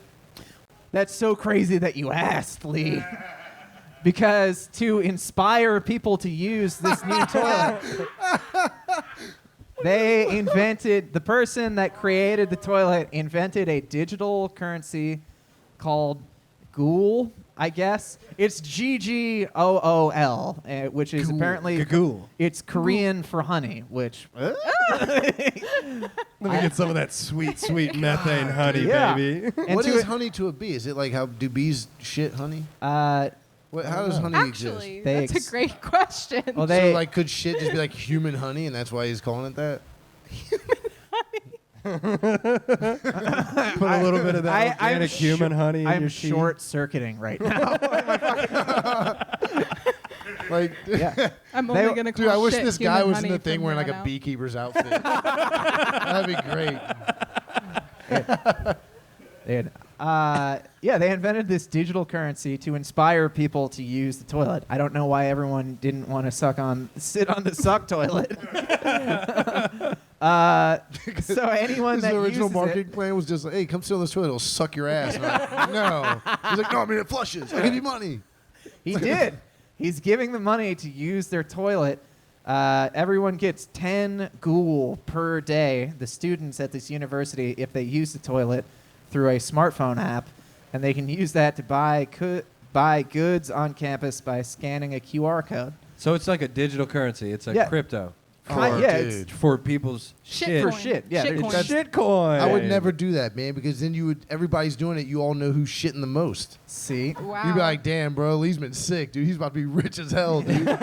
That's so crazy that you asked, Lee. Because to inspire people to use this new toilet, the person that created the toilet invented a digital currency called Ghoul, I guess. It's GGOOL, which is apparently Ghoul. it's Korean for honey, which Let me get some of that sweet, sweet methane honey, Yeah. baby. and What to is it- honey to a bee? Is it like how do bees shit honey? uh, How does honey Actually, exist? They that's a great question. well, they So like, could shit just be like human honey, and that's why he's calling it that? Put a little bit of that I'm organic human honey in I'm your tea. short-circuiting right now. Like, Yeah. I'm They- only gonna call dude, I wish shit this guy human was in honey the thing from wearing like here a on out. beekeeper's outfit. That'd be great. They invented this digital currency to inspire people to use the toilet. I don't know why everyone didn't want to sit on the suck toilet. So anyone His that original uses marketing plan was just like, hey, come sit on this toilet, it'll suck your ass. And I'm like, no. He's like, no, I mean, it flushes. I'll give you money. he did. He's giving the money to use their toilet. Everyone gets 10 ghoul per day, the students at this university, if they use the toilet through a smartphone app, and they can use that to buy goods on campus by scanning a QR code. So it's like a digital currency. It's a Yeah. crypto It's for people's shit. for Shitcoin. shit. Yeah, Shitcoin. there's It's shitcoin. I would never do that, man, because then everybody's doing it. You all know who's shitting the most. see. Wow. You'd be like, damn, bro, Lee's been sick, dude. He's about to be rich as hell, dude. No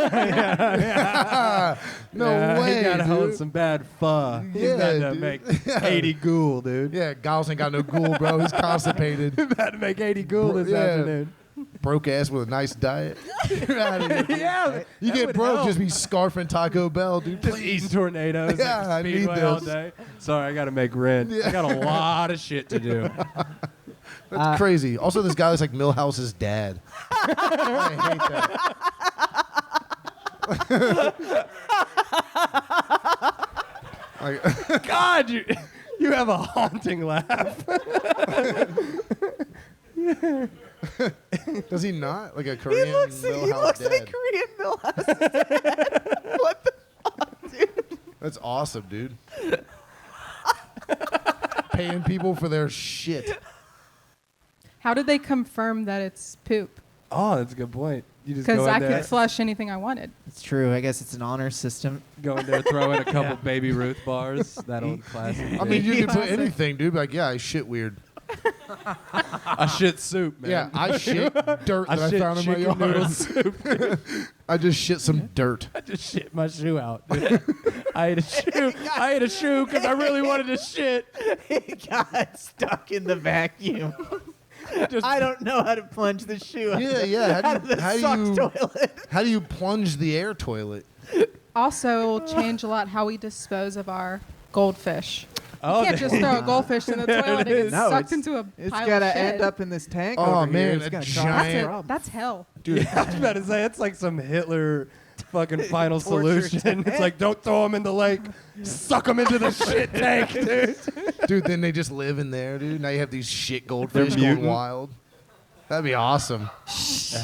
way, He got hold of dude. some bad pho. He's Yeah, about to dude. make 80 ghoul, dude. Yeah, Giles ain't got no ghoul, bro. He's constipated. About to make 80 ghoul this Yeah. afternoon. Broke ass with a nice diet. You're out of here, dude. Yeah, You that get would broke, help. just be scarfing Taco Bell, dude. Just Please. eating tornadoes Yeah, at I the need Speedway all this. day. Sorry, I got to make rent. Yeah. I got a lot of shit to do. That's crazy. Also, this guy looks like Millhouse's dad. I hate that. God, you have a haunting laugh. Does he not? Like a Korean He looks Millhouse dad. like Korean Millhouse. What the fuck, dude? That's awesome, dude. Paying people for their shit. How did they confirm that it's poop? Oh, that's a good point. You just Because go I in there, could flush anything I wanted. It's true. I guess it's an honor system. go in there, throw in a couple Baby Ruth bars. That old classic. I mean, you can put Classic. anything, dude. Like, yeah, I shit weird. a shit soup, man. Yeah, I shit dirt that I shit found in my chicken yard. noodle soup. I just shit some dirt. I just shit my shoe out. Dude. I ate a shoe. I ate a shoe because I really wanted to shit. It got stuck in the vacuum. Just I don't know how to plunge the shoe out Yeah, of yeah. out of the suck toilet. How do you plunge the air toilet? Also, it'll change a lot how we dispose of our goldfish. Oh, You can't just throw a goldfish in the toilet and it gets No, sucked it's- into a It's pile gotta of shit. end up in this tank. Oh, over man, here. It's a gonna giant- cause That's hell. Dude, I was about to say it's like some Hitler fucking final Torture solution. tank. It's like don't throw them in the lake, suck them into the shit tank, dude. dude, then they just live in there, dude. Now you have these shit goldfish going mutant. wild. That'd be awesome.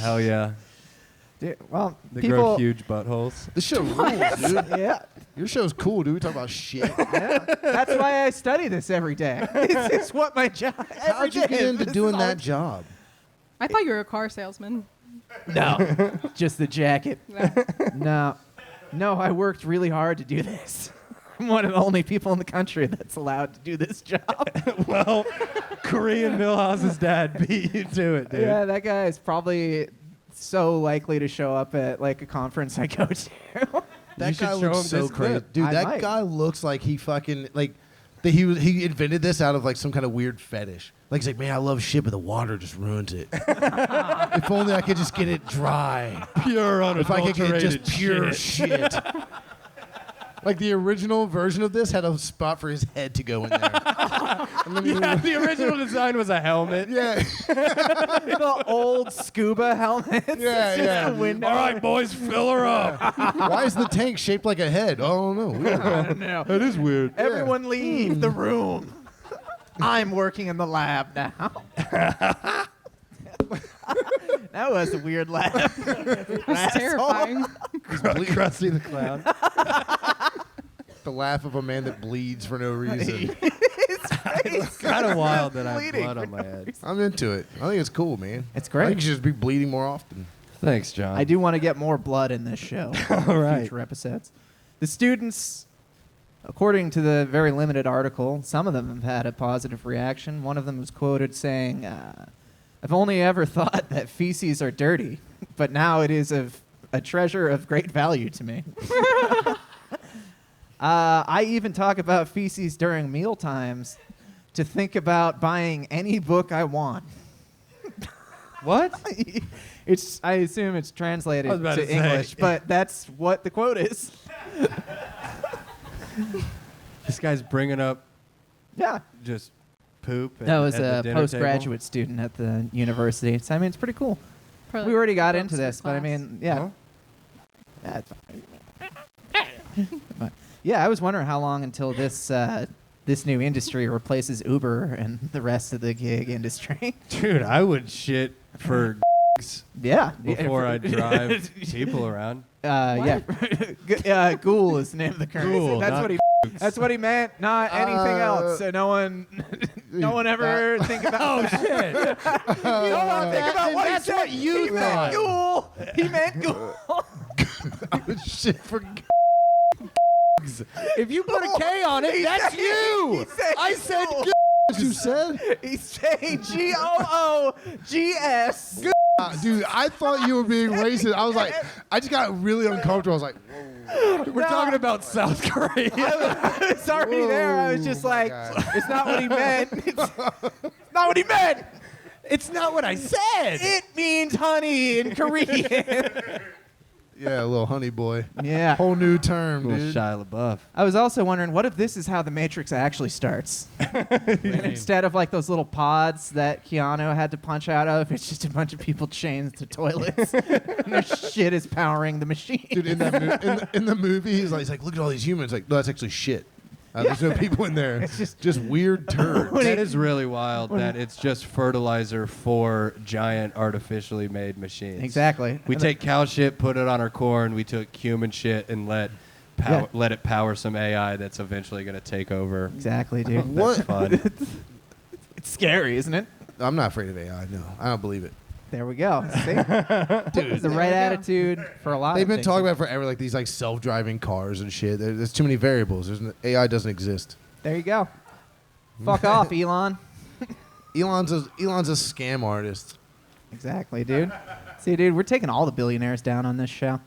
Hell yeah. Dude, well, They people. grow huge buttholes. This show rules, dude. Yeah, Your show's cool, dude. We talk about shit. yeah. That's why I study this every day. It's what my job. How'd you get into doing that job? I thought you were a car salesman. No, just the jacket. No. No, I worked really hard to do this. I'm one of the only people in the country that's allowed to do this job. Well, Korean Millhouse's dad beat you to it, dude. Yeah, that guy is probably so likely to show up at like a conference I go to. That should guy show looks him so this crazy, clip. dude. I That might. guy looks like he fucking like that. He invented this out of like some kind of weird fetish. Like he's like, man, I love shit, but the water just ruins it. If only I could just get it dry. Pure If I could get unadulterated just pure shit. Like the original version of this had a spot for his head to go in there. And then Yeah, the original design was a helmet. yeah, The old scuba helmets. Yeah, yeah. The window. All right, boys, fill her up. Why is the tank shaped like a head? I don't know. Weird. I don't know. That is weird. Everyone leave the room. I'm working in the lab now. That was a weird laugh. That's terrifying. Krusty the Clown. The laugh of a man that bleeds for no reason. It's kind of wild that I have bleeding blood for on my head. I'm into it. I think it's cool, man. It's I great. think you should just be bleeding more often. Thanks, John. I do want to get more blood in this show. All right. Future episodes. The students, according to the very limited article, some of them have had a positive reaction. One of them was quoted saying, I've only ever thought that feces are dirty, but now it is a treasure of great value to me. I even talk about feces during meal times to think about buying any book I want. What? I assume it's translated I was about to to say. English, but that's what the quote is. This guy's bringing up Yeah. just poop. That was at the a dinner postgraduate student at the university. So, I mean, it's pretty cool. Probably We already got books into for this, but I class. mean, yeah. Huh? That's fine. But, yeah, I was wondering how long until this new industry replaces Uber and the rest of the gig industry. Table. Dude, I would shit for Yeah. before I drive people around. Yeah. Ghoul is the name of the currency. Ghoul, not That's what he meant, not anything else. So no one ever think about. Oh shit! No one think about what he That's said. what you he meant Ghoul. He meant Ghoul. Shit for If you put a K on it, that's you. I said what you said? He's saying GOOGS. Dude, I thought you were being racist. I was like, I just got really uncomfortable. I was like, We're talking about South Korea. I was already there. I was just Oh my like, God. it's not what he meant. It's not what he meant. It's not what I said. It means honey in Korean. yeah, a little honey boy. Yeah. Whole new term, Little dude. Shia LaBeouf. I was also wondering, what if this is how the Matrix actually starts? And instead of like those little pods that Keanu had to punch out of, it's just a bunch of people chained to toilets. And their shit is powering the machine. Dude, in the movie, he's like, look at all these humans. Like, no, that's actually shit. There's no people in there. It's just weird turds. When That he- is really wild that it's just fertilizer for giant artificially made machines. Exactly. We take cow shit, put it on our corn. We took human shit and let it power some AI that's eventually going to take over. Exactly, dude. What? That's fun. It's scary, isn't it? I'm not afraid of AI. No, I don't believe it. There we go. See? Dude, it's the right attitude for a lot They've of been things. talking about it forever, like these like self-driving cars and shit. There's too many variables. AI doesn't exist. There you go. Fuck off, Elon. Elon's a scam artist. Exactly, dude. See, dude, we're taking all the billionaires down on this show.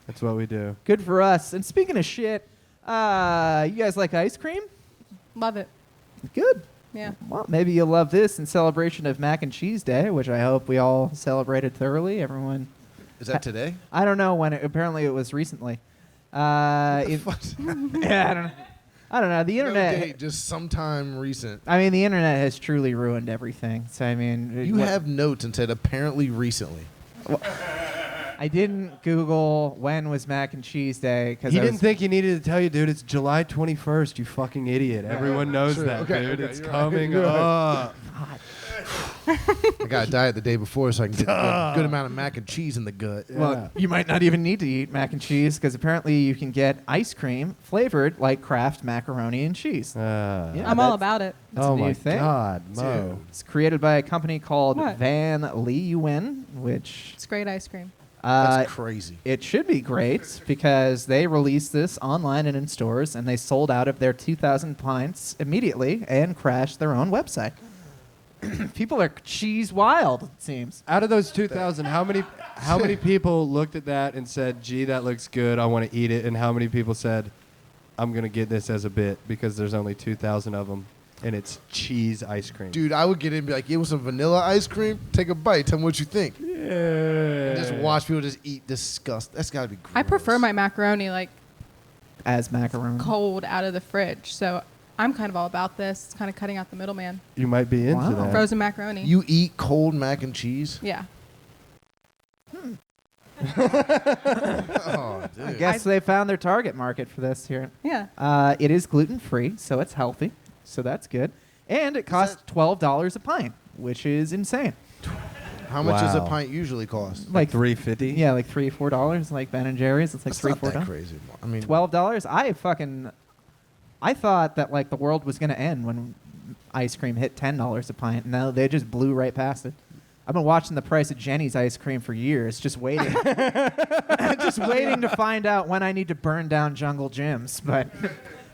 That's what we do. Good for us. And speaking of shit, you guys like ice cream? Love it. Good. Yeah. Well, maybe you'll love this in celebration of Mac and Cheese Day, which I hope we all celebrated thoroughly. Everyone, Is that today? I don't know when. Apparently, it was recently. Yeah, I don't know. The internet. No date, just sometime recent. I mean, the internet has truly ruined everything. So I mean, You have notes and said apparently recently. I didn't Google when was Mac and Cheese Day because He didn't think he needed to tell you, dude. It's July 21st, you fucking idiot. Everyone knows True. that, Okay, dude. okay, It's you're coming right. up. I got to diet the day before so I can get a good amount of mac and cheese in the gut. Well, you might not even need to eat mac and cheese because apparently you can get ice cream flavored like Kraft macaroni and cheese. Yeah, I'm all about it. That's oh a new my thing. God, Mo. It's created by a company called What? Van Leeuwen, which It's great ice cream. That's crazy. it should be great because they released this online and in stores, and they sold out of their 2,000 pints immediately and crashed their own website. People are cheese wild, it seems. Out of those 2,000, how many people looked at that and said, "Gee, that looks good. I want to eat it"? And how many people said, "I'm gonna get this as a bit because there's only 2,000 of them, and it's cheese ice cream"? Dude, I would get in and be like, "You want some vanilla ice cream? Take a bite. Tell me what you think." Yeah. And just watch people just eat disgust. That's got to be gross. I prefer my macaroni like As macaroni. cold out of the fridge. So I'm kind of all about this. It's kind of cutting out the middleman. You might be into Wow. that. Frozen macaroni. You eat cold mac and cheese? Yeah. Oh, dude. I guess they found their target market for this here. Yeah. It is gluten-free, so it's healthy. So that's good. And it costs $12 a pint, which is insane. How much does a Wow. pint usually cost? Like $3.50. Yeah, like $3-4, like Ben and Jerry's. It's like That's not that $3-4. crazy. I mean, $12. I thought that like the world was gonna end when ice cream hit $10 a pint. No, they just blew right past it. I've been watching the price of Jenny's ice cream for years, just waiting, just waiting to find out when I need to burn down Jungle Jim's. But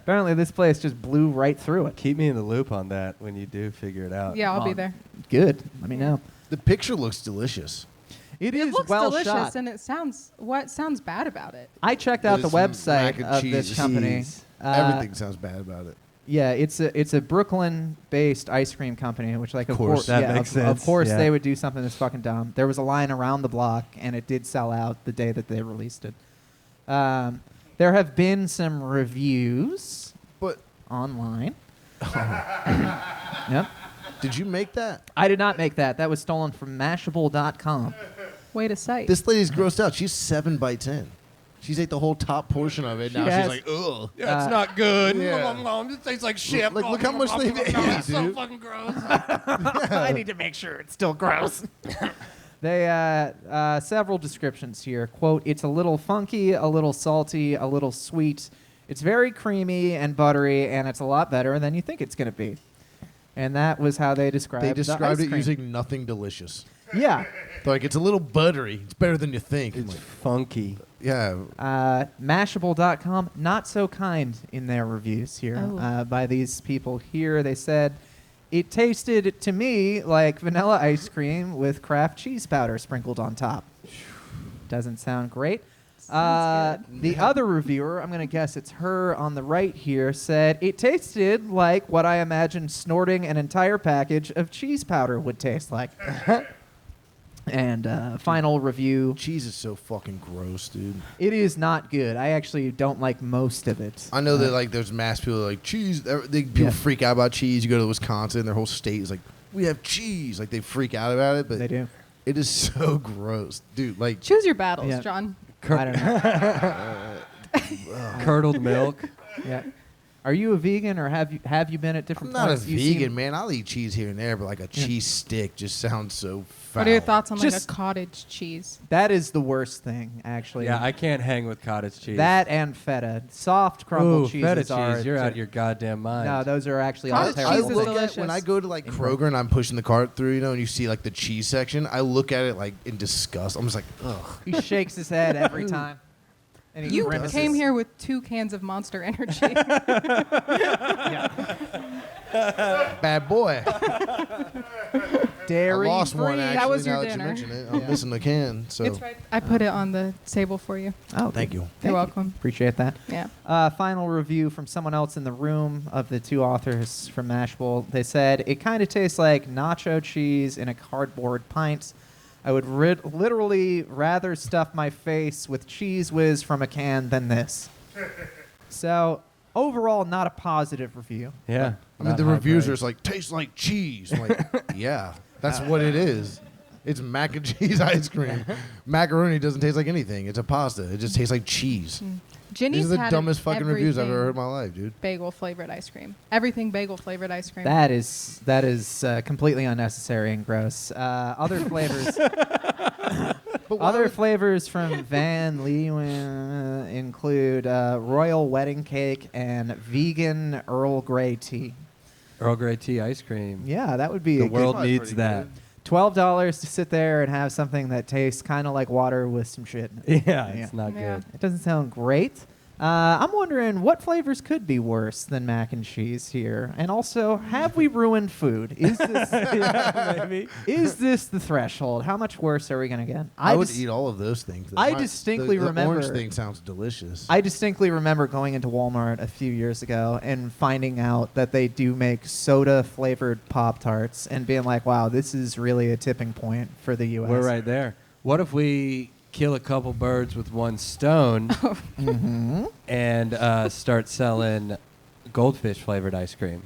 apparently, this place just blew right through it. Keep me in the loop on that when you do figure it out. Yeah, I'll be Well, there. Good. Let me know. the picture looks delicious. It It is looks well delicious, shot. and it sounds. What sounds bad about it? I checked out the There's some website mac and of this cheese. company. Cheese. Everything sounds bad about it. Yeah, it's a Brooklyn-based ice cream company, which like of course That yeah, makes of sense, course yeah. they would do something that's fucking dumb. There was a line around the block, and it did sell out the day that they released it. There have been some reviews But online. Yep. did you make that? I did not make that. That was stolen from Mashable.com. Wait a sight. This lady's grossed out. She's 7 by 10. She's ate the whole top portion of it. Now has- she's like, ugh. Yeah, it's not good. Yeah. This tastes like shit. Like, look how much they've ate, It's so dude. fucking gross. I need to make sure it's still gross. They several descriptions here. Quote, "It's a little funky, a little salty, a little sweet. It's very creamy and buttery, and it's a lot better than you think it's going to be." And that was how they described They the described ice it cream. using nothing delicious. Yeah. They're like, it's a little buttery. It's better than you think. I'm It's like, funky. yeah. Mashable.com, not so kind in their reviews here Oh. by these people here. They said, "It tasted to me like vanilla ice cream with Kraft cheese powder sprinkled on top." Doesn't sound great. Sounds good. The other reviewer, I'm going to guess it's her on the right here, said, "It tasted like what I imagined snorting an entire package of cheese powder would taste like." And final review, Cheese is so fucking gross, dude. it is not good. I actually don't like most of it. I know that like there's mass people that like cheese. People Yeah. freak out about cheese. You go to Wisconsin, their whole state is like, we have cheese. Like they freak out about it, but They do. it is so gross, dude. Like Choose your battles, Yeah. John. I don't know. Curdled milk. Yeah. Are you a vegan, or have you been at I'm different not a points? You seem- vegan, man. I'll eat cheese here and there, but like a cheese stick just sounds so foul. What are your thoughts on like Just- a cottage cheese? That is the worst thing, actually. Yeah, I can't hang with cottage cheese. That and feta, soft crumbled Ooh, cheeses feta cheese. are. You're out of your goddamn mind. No, those are actually all Cottage I cheese terrible. is look at delicious. when I go to like Kroger and I'm pushing the cart through, you know, and you see like the cheese section. I look at it like in disgust. I'm just like, ugh. He shakes his head every time. And he You grimaces. came here with 2 cans of Monster Energy. Bad boy. Dairy I lost one free. actually. That was your now that you dinner. mention it, I'm missing the can. So It's right. I put it on the table for you. Oh, thank you. You're welcome. Appreciate that. Yeah. Final review from someone else in the room of the two authors from Mashable. They said, "It kind of tastes like nacho cheese in a cardboard pint. I would literally rather stuff my face with Cheese Whiz from a can than this." So, overall, not a positive review. Yeah. I mean, the reviews are just like, tastes like cheese. I'm like, yeah, that's what it is. It's mac and cheese ice cream. Macaroni doesn't taste like anything. It's a pasta. It just tastes like cheese. Ginny's These are the had dumbest fucking reviews I've ever everything heard in my life, dude. Bagel flavored ice cream. Everything bagel flavored ice cream. That is completely unnecessary and gross. Other flavors. Other flavors from Van Leeuwen include royal wedding cake and vegan Earl Grey tea. Earl Grey tea ice cream. Yeah, that would be The a good world Probably needs pretty that. $12 to sit there and have something that tastes kind of like water with some shit in it. Yeah, it's not Yeah. good. It doesn't sound great. I'm wondering what flavors could be worse than mac and cheese here, and also, have we ruined food? Is this Maybe. is this the threshold? How much worse are we gonna get? I would eat all of those things. I distinctly the remember- orange thing sounds delicious. I distinctly remember going into Walmart a few years ago and finding out that they do make soda flavored Pop-Tarts and being like, wow, this is really a tipping point for the U.S. We're right there. What if we kill a couple birds with one stone Mm-hmm. and start selling goldfish flavored ice cream?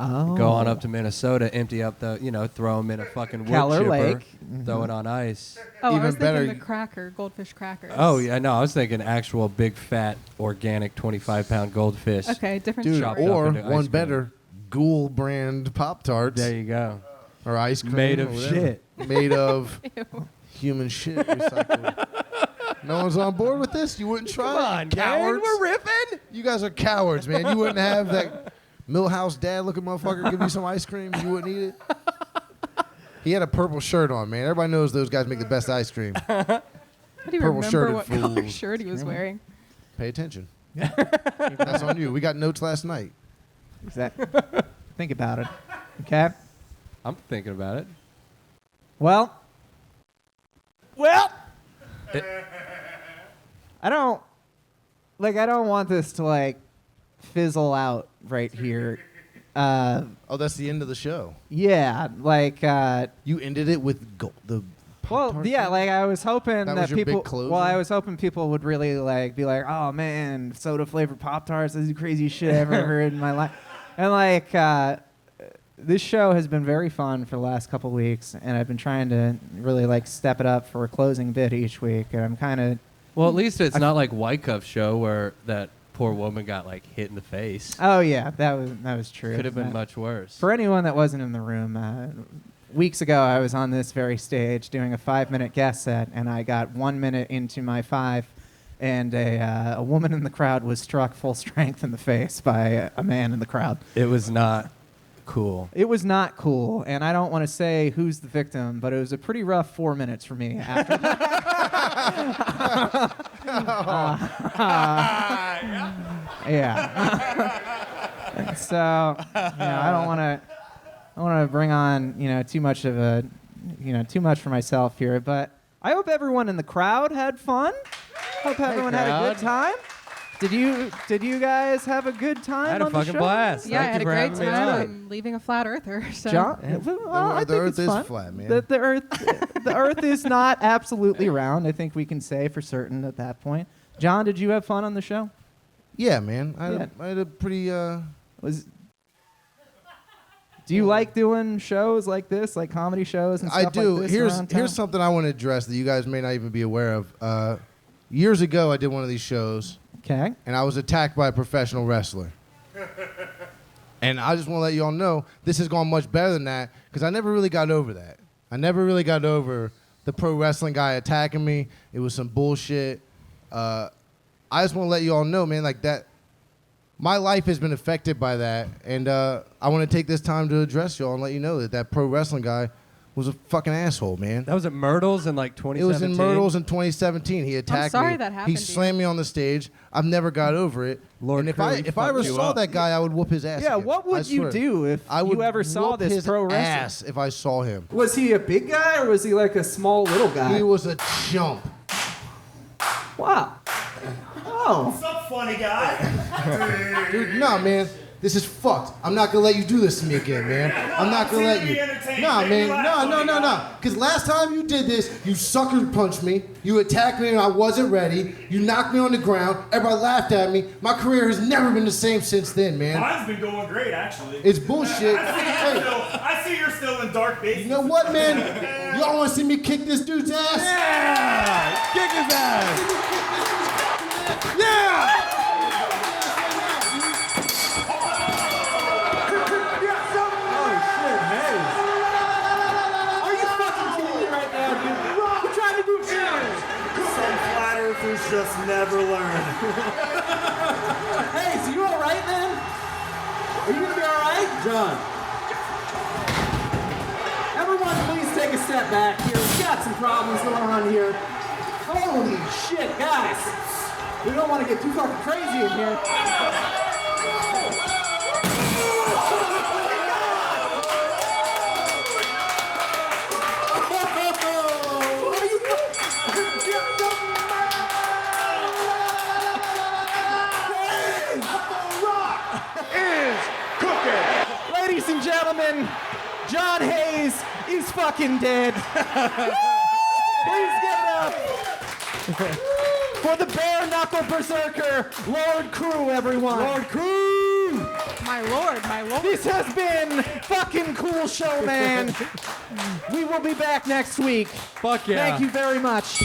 Oh. Go on up to Minnesota, empty up throw them in a fucking wood Keller chipper, Lake. throw it on ice. Oh, I Even was better- thinking the cracker, goldfish crackers. Oh yeah, no, I was thinking actual big fat organic 25-pound goldfish. Okay, different Dude, chopped story. up or into ice one cream. better, Ghoul brand Pop-Tarts There you go. or ice cream. Made or of whatever. shit. Made of Ew. human shit recycled. No one's on board with this? You wouldn't try Come it? on, Cowards. gang, we're ripping. You guys are cowards, man. You wouldn't have that Millhouse dad looking motherfucker give you some ice cream. You wouldn't eat it. He had a purple shirt on, man. Everybody knows those guys make the best ice cream. I don't even Purple remember shirted what color fools. shirt he was wearing. Pay attention. That's on you. We got notes last night. Exactly. Think about it. Okay. I'm thinking about it. Well. I don't want this to fizzle out right here. Oh, that's the end of the show. Yeah, You ended it with the. well, Pop-Tart yeah, thing? I was hoping That that was your big people. closer? Well, I was hoping people would really be like, "Oh man, soda flavored Pop Tarts! This is the craziest shit I ever heard in my life." And this show has been very fun for the last couple weeks, and I've been trying to really step it up for a closing bit each week, and I'm kind of. Well, at least it's not like Wyckoff's show where that poor woman got hit in the face. Oh yeah, that was true. Could have been much worse. For anyone that wasn't in the room, weeks ago I was on this very stage doing a 5-minute guest set, and I got 1 minute into my 5, and a woman in the crowd was struck full strength in the face by a man in the crowd. It was not cool. It was not cool, and I don't want to say who's the victim, but it was a pretty rough 4 minutes for me after that. Yeah. And so, I don't want to bring on, too much of a, too much for myself here, but I hope everyone in the crowd had fun. Hope everyone had a good time. Did you guys have a good time I had a on the fucking show? blast. Yeah, I Thank had you a for great having me on. time. I'm leaving a flat earther. So. John, Yeah. well, I The think Earth it's is fun. flat, man. The Earth is not absolutely round. I think we can say for certain at that point. John, did you have fun on the show? Yeah, man. I Yeah. had a pretty. Do you like doing shows like this, like comedy shows and stuff I do. like this Here's around town? here's something I want to address that you guys may not even be aware of. Years ago, I did one of these shows, Okay. and I was attacked by a professional wrestler. And I just want to let you all know this has gone much better than that because I never really got over that. I never really got over the pro wrestling guy attacking me. It was some bullshit. I just want to let you all know, man, that my life has been affected by that. And I want to take this time to address y'all and let you know that pro wrestling guy was a fucking asshole, man. That was at Myrtles in 2017. It was in Myrtles in 2017. He attacked me. sorry that happened He to you. slammed me on the stage. I've never got over it. Lord and if Crewe, I he if I ever fucked you saw up. that guy, I would whoop his ass. Yeah, again. what I would you swear. do if I would you ever saw whoop this his pro wrestler? ass if I saw him. Was he a big guy or was he like a small little guy? He was a chump. Wow. Oh. What's up, funny guy? Dude, nah, man. This is fucked. I'm not gonna let you do this to me again, man. I'm not gonna let you. Nah, man. No. Because last time you did this, you sucker punched me. You attacked me and I wasn't ready. You knocked me on the ground. Everybody laughed at me. My career has never been the same since then, man. Mine's been going great, actually. It's bullshit. I see you're still in dark bases. You know what, man? Y'all want to see me kick this dude's ass? Yeah! Kick his ass! Some flat earthers just never learn. Hey, so you all right, man? Are you gonna be all right? John. Everyone, please take a step back here. We've got some problems going on here. Holy shit, guys. We don't want to get too fucking crazy in here. Ladies and gentlemen, John Hayes is fucking dead. Please give it up for the Bareknuckle Berserker, Lord Crewe, everyone. Lord Crewe! My lord, my lord. This has been fucking cool show, man. We will be back next week. Fuck yeah. Thank you very much.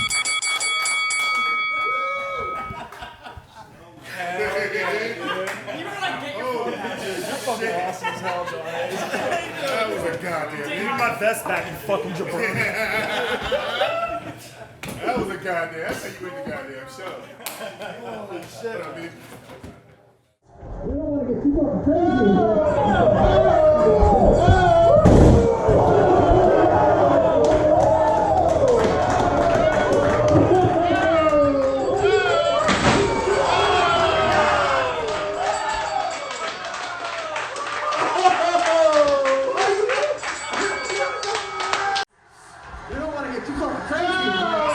Awesome as hell, John. That was a goddamn. Give me my vest back, you fucking jabroni. That was a goddamn. That's how you win the goddamn show. Holy shit, I mean. We don't want to get too fucking crazy in here.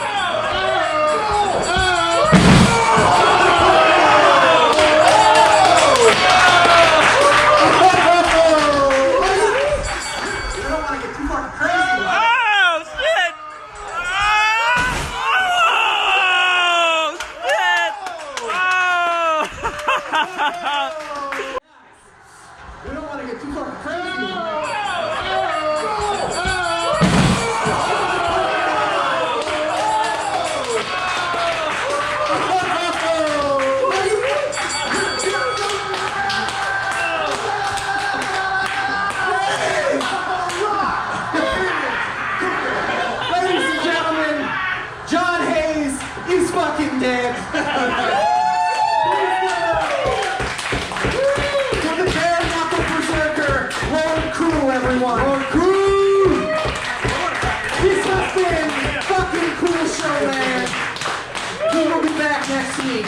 We don't want to get too fucking crazy in here. We don't want to get too fucking crazy. Ladies and gentlemen, John Hayes is fucking dead. For the Bareknuckle Berserker, Lord Crewe, everyone. Lord Crewe! This has been fucking cool show, man. We will be back next week.